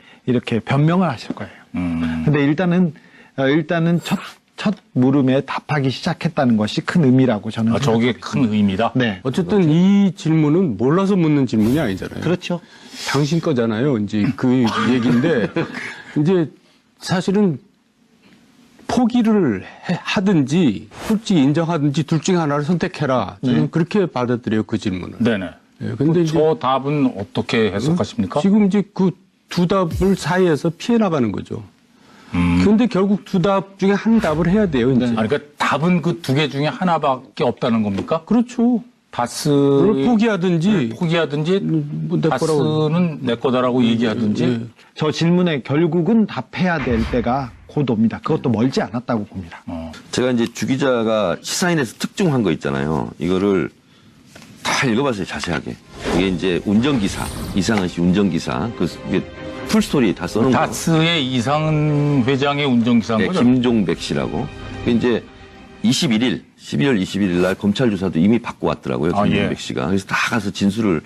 Speaker 1: 변명을 하실 거예요. 근데 일단은 첫 물음에 답하기 시작했다는 것이 큰 의미라고 저는
Speaker 2: 저게
Speaker 1: 생각합니다.
Speaker 2: 큰 의미다.
Speaker 1: 네.
Speaker 3: 어쨌든 이 질문은 몰라서 묻는 질문이 아니잖아요.
Speaker 1: 그렇죠.
Speaker 3: 당신 거잖아요. 이제 그 얘기인데 이제 사실은 포기를 하든지 솔직히 인정하든지 둘 중에 하나를 선택해라. 저는 그렇게 받아들여요, 그 질문을.
Speaker 2: 네네.
Speaker 3: 예, 근데 이제
Speaker 2: 저 답은 어떻게 해석하십니까?
Speaker 3: 지금 이제 그 두 답을 사이에서 피해 나가는 거죠. 그런데 결국 두 답 중에 한 답을 해야 돼요, 이제.
Speaker 2: 그러니까 답은 그 두 개 중에 하나밖에 없다는 겁니까?
Speaker 3: 그렇죠.
Speaker 2: 다스를
Speaker 3: 포기하든지
Speaker 2: 포기하든지
Speaker 3: 뭐 내 거라고.
Speaker 2: 다스는 내 거다라고 얘기하든지
Speaker 3: 예.
Speaker 1: 저 질문에 결국은 답해야 될 때가 곧 옵니다. 그것도 멀지 않았다고 봅니다.
Speaker 4: 제가 이제 주 기자가 시사인에서 특종한 거 있잖아요. 이거를 다 읽어봤어요, 자세하게. 이게 이제 운전기사, 이상은 씨 운전기사. 이게 풀스토리 다 써놓은 거.
Speaker 2: 다스의 이상은 회장의 운전기사인
Speaker 4: 네,
Speaker 2: 거죠?
Speaker 4: 김종백 씨라고. 그 이제 12월 21일 날 검찰 조사도 이미 받고 왔더라고요. 김종백
Speaker 2: 예.
Speaker 4: 씨가. 그래서 다 가서 진술을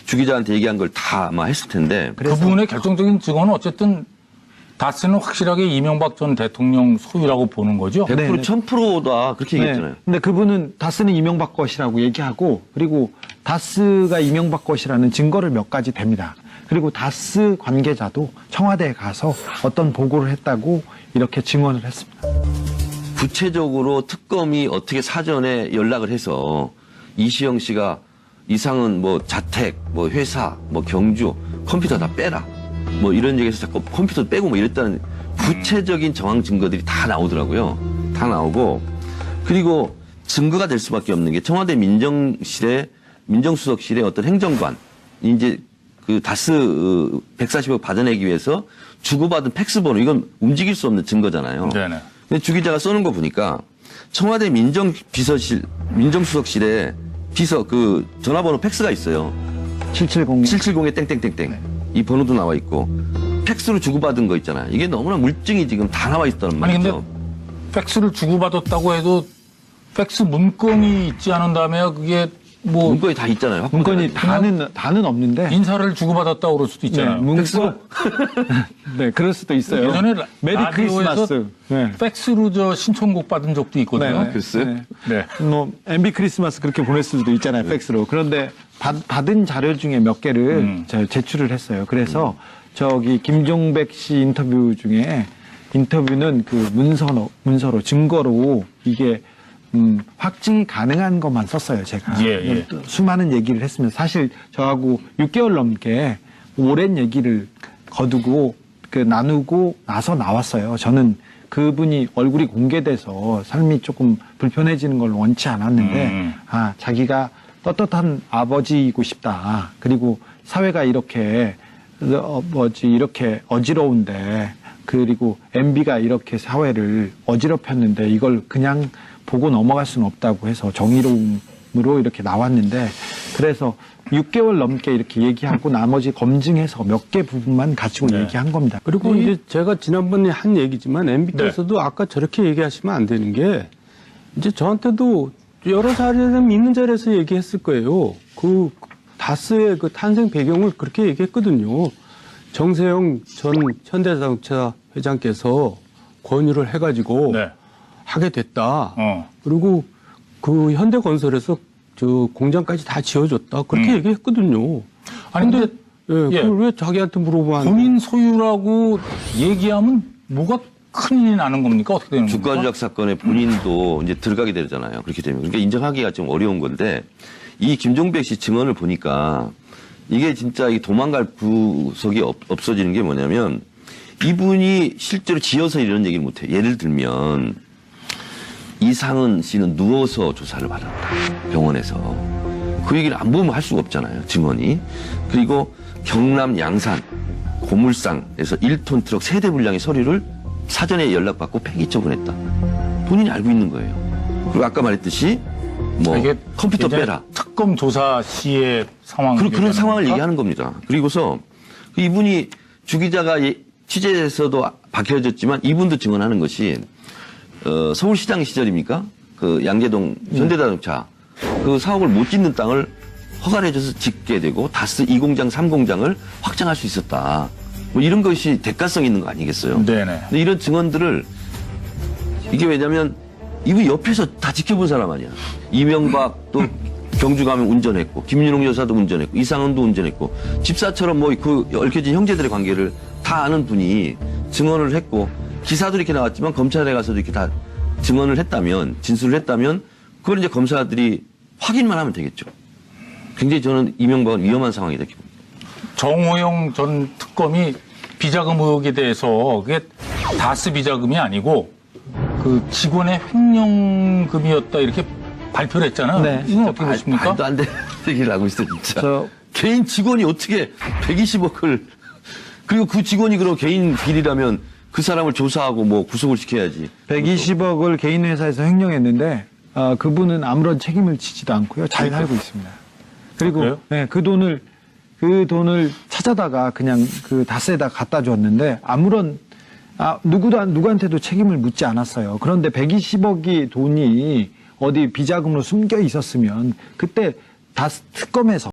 Speaker 4: 주 기자한테 얘기한 걸 다 아마 했을 텐데.
Speaker 2: 그분의 결정적인 증언은 어쨌든 다스는 확실하게 이명박 전 대통령 소유라고 보는 거죠?
Speaker 4: 100%
Speaker 1: 네.
Speaker 4: 1000%다 그렇게 얘기했잖아요.
Speaker 1: 근데 그분은 다스는 이명박 것이라고 얘기하고 그리고 다스가 이명박 것이라는 증거를 몇 가지 댑니다. 그리고 다스 관계자도 청와대에 가서 어떤 보고를 했다고 이렇게 증언을 했습니다.
Speaker 4: 구체적으로 특검이 어떻게 사전에 연락을 해서 이시영 씨가 이상은 뭐 자택, 뭐 회사, 뭐 경주, 컴퓨터 다 빼라. 뭐 이런 얘기에서 자꾸 컴퓨터 빼고 뭐 이랬다는 구체적인 정황 증거들이 다 나오더라고요. 다 나오고 그리고 증거가 될 수밖에 없는 게 청와대 민정수석실의 어떤 행정관 이제 그 다스 140억 받아내기 위해서 주고받은 팩스 번호 이건 움직일 수 없는 증거잖아요.
Speaker 2: 네네.
Speaker 4: 근데 주 기자가 써놓은 거 보니까 청와대 민정수석실에 비서 그 전화번호 팩스가 있어요. 770에 땡땡땡땡. 이 번호도 나와 있고 팩스로 주고받은 거 있잖아요. 이게 너무나 물증이 지금 다 나와 있다는
Speaker 2: 아니
Speaker 4: 말이죠.
Speaker 2: 근데 팩스를 주고받았다고 해도 팩스 문건이 있지 않은 다음에 그게 뭐
Speaker 4: 문건이 다 있잖아요.
Speaker 1: 문건이 다는 없는데
Speaker 2: 인사를 주고받았다고 그럴 수도 있잖아요.
Speaker 1: 문건 네, 그럴 수도 있어요.
Speaker 2: 예전에
Speaker 1: 메리
Speaker 2: 라디오에서
Speaker 1: 크리스마스. 네.
Speaker 2: 팩스로 저 신청곡 받은 적도 있거든요.
Speaker 4: 글쎄.
Speaker 2: 네.
Speaker 1: 뭐 MB 크리스마스 그렇게 보낼 수도 있잖아요, 팩스로. 그런데 받은 자료 중에 몇 개를 제가 제출을 했어요. 그래서 저기 김종백 씨 인터뷰는 그 문서로 증거로 이게 확증이 가능한 것만 썼어요, 제가.
Speaker 2: 예.
Speaker 1: 수많은 얘기를 했습니다. 사실 저하고 6개월 넘게 오랜 얘기를 거두고 나누고 나서 나왔어요. 저는 그분이 얼굴이 공개돼서 삶이 조금 불편해지는 걸 원치 않았는데, 자기가 떳떳한 아버지이고 싶다. 그리고 사회가 이렇게 어지러운데, 그리고 MB가 이렇게 사회를 어지럽혔는데 이걸 그냥 보고 넘어갈 수는 없다고 해서 정의로움으로 이렇게 나왔는데 그래서 6개월 넘게 이렇게 얘기하고 나머지 검증해서 몇 개 부분만 가지고 얘기한 겁니다.
Speaker 3: 그리고 이제 제가 지난번에 한 얘기지만 MB께서도 아까 저렇게 얘기하시면 안 되는 게 이제 저한테도 여러 자리에서 있는 자리에서 얘기했을 거예요. 다스의 그 탄생 배경을 그렇게 얘기했거든요. 정세영 전 현대자동차 회장께서 권유를 해가지고
Speaker 2: 네.
Speaker 3: 하게 됐다.
Speaker 2: 어.
Speaker 3: 그리고 그 현대건설에서 저 공장까지 다 지어줬다. 그렇게 얘기했거든요.
Speaker 2: 아니, 근데 예.
Speaker 3: 그걸 왜 자기한테 물어보면 안 돼?
Speaker 2: 본인 소유라고 얘기하면 뭐가 큰일이 나는 겁니까? 어떻게 되는 겁니까?
Speaker 4: 주가 조작 사건에 본인도 이제 들어가게 되잖아요. 그렇게 되면. 그러니까 인정하기가 좀 어려운 건데, 이 김종백 씨 증언을 보니까 이게 진짜 이 도망갈 구석이 없어지는 게 뭐냐면, 이분이 실제로 지어서 이런 얘기를 못해요. 예를 들면, 이상은 씨는 누워서 조사를 받았다. 병원에서. 그 얘기를 안 보면 할 수가 없잖아요. 증언이. 그리고 경남 양산 고물상에서 1톤 트럭 3대 분량의 서류를 사전에 연락받고 폐기 처분했다. 본인이 알고 있는 거예요. 그리고 아까 말했듯이 뭐
Speaker 2: 이게
Speaker 4: 컴퓨터
Speaker 2: 예전에
Speaker 4: 빼라.
Speaker 2: 특검 조사 시의 상황.
Speaker 4: 그런 상황을 얘기하는 겁니다. 그리고서 이분이 주 기자가 취재에서도 밝혀졌지만 이분도 증언하는 것이 서울시장 시절입니까? 그 양재동 현대자동차 그 사업을 못 짓는 땅을 허가를 해줘서 짓게 되고 다스 2공장, 3공장을 확장할 수 있었다. 뭐 이런 것이 대가성 있는 거 아니겠어요?
Speaker 2: 네네.
Speaker 4: 근데 이런 증언들을 이게 왜냐면 이분 옆에서 다 지켜본 사람 아니야. 이명박 또 경주 가면 운전했고 김윤홍 여사도 운전했고 이상은도 운전했고 집사처럼 뭐 그 얽혀진 형제들의 관계를 다 아는 분이 증언을 했고 기사도 이렇게 나왔지만 검찰에 가서도 이렇게 다 증언을 했다면 진술을 했다면 그걸 이제 검사들이 확인만 하면 되겠죠. 굉장히 저는 이명박은 위험한 상황이다.
Speaker 2: 정호영 전 특검이 비자금 의혹에 대해서 그게 다스 비자금이 아니고 그 직원의 횡령금이었다 이렇게 발표를 했잖아요.
Speaker 1: 네.
Speaker 2: 이건 어떻게 보십니까?
Speaker 4: 말도 안 되는 얘기를 하고 있어 진짜.
Speaker 1: 저-
Speaker 4: 개인 직원이 어떻게 120억을 그리고 그 직원이 그럼 개인 비리라면 그 사람을 조사하고 뭐 구속을 시켜야지.
Speaker 1: 120억을 개인 회사에서 횡령했는데 그분은 아무런 책임을 지지도 않고요. 잘 살고 있습니다. 그리고
Speaker 2: 그래요?
Speaker 1: 네, 그 돈을 찾아다가 그냥 그 다스에다 갖다 줬는데 아무런 누구한테도 책임을 묻지 않았어요. 그런데 120억이 돈이 어디 비자금으로 숨겨 있었으면 그때 다스 특검에서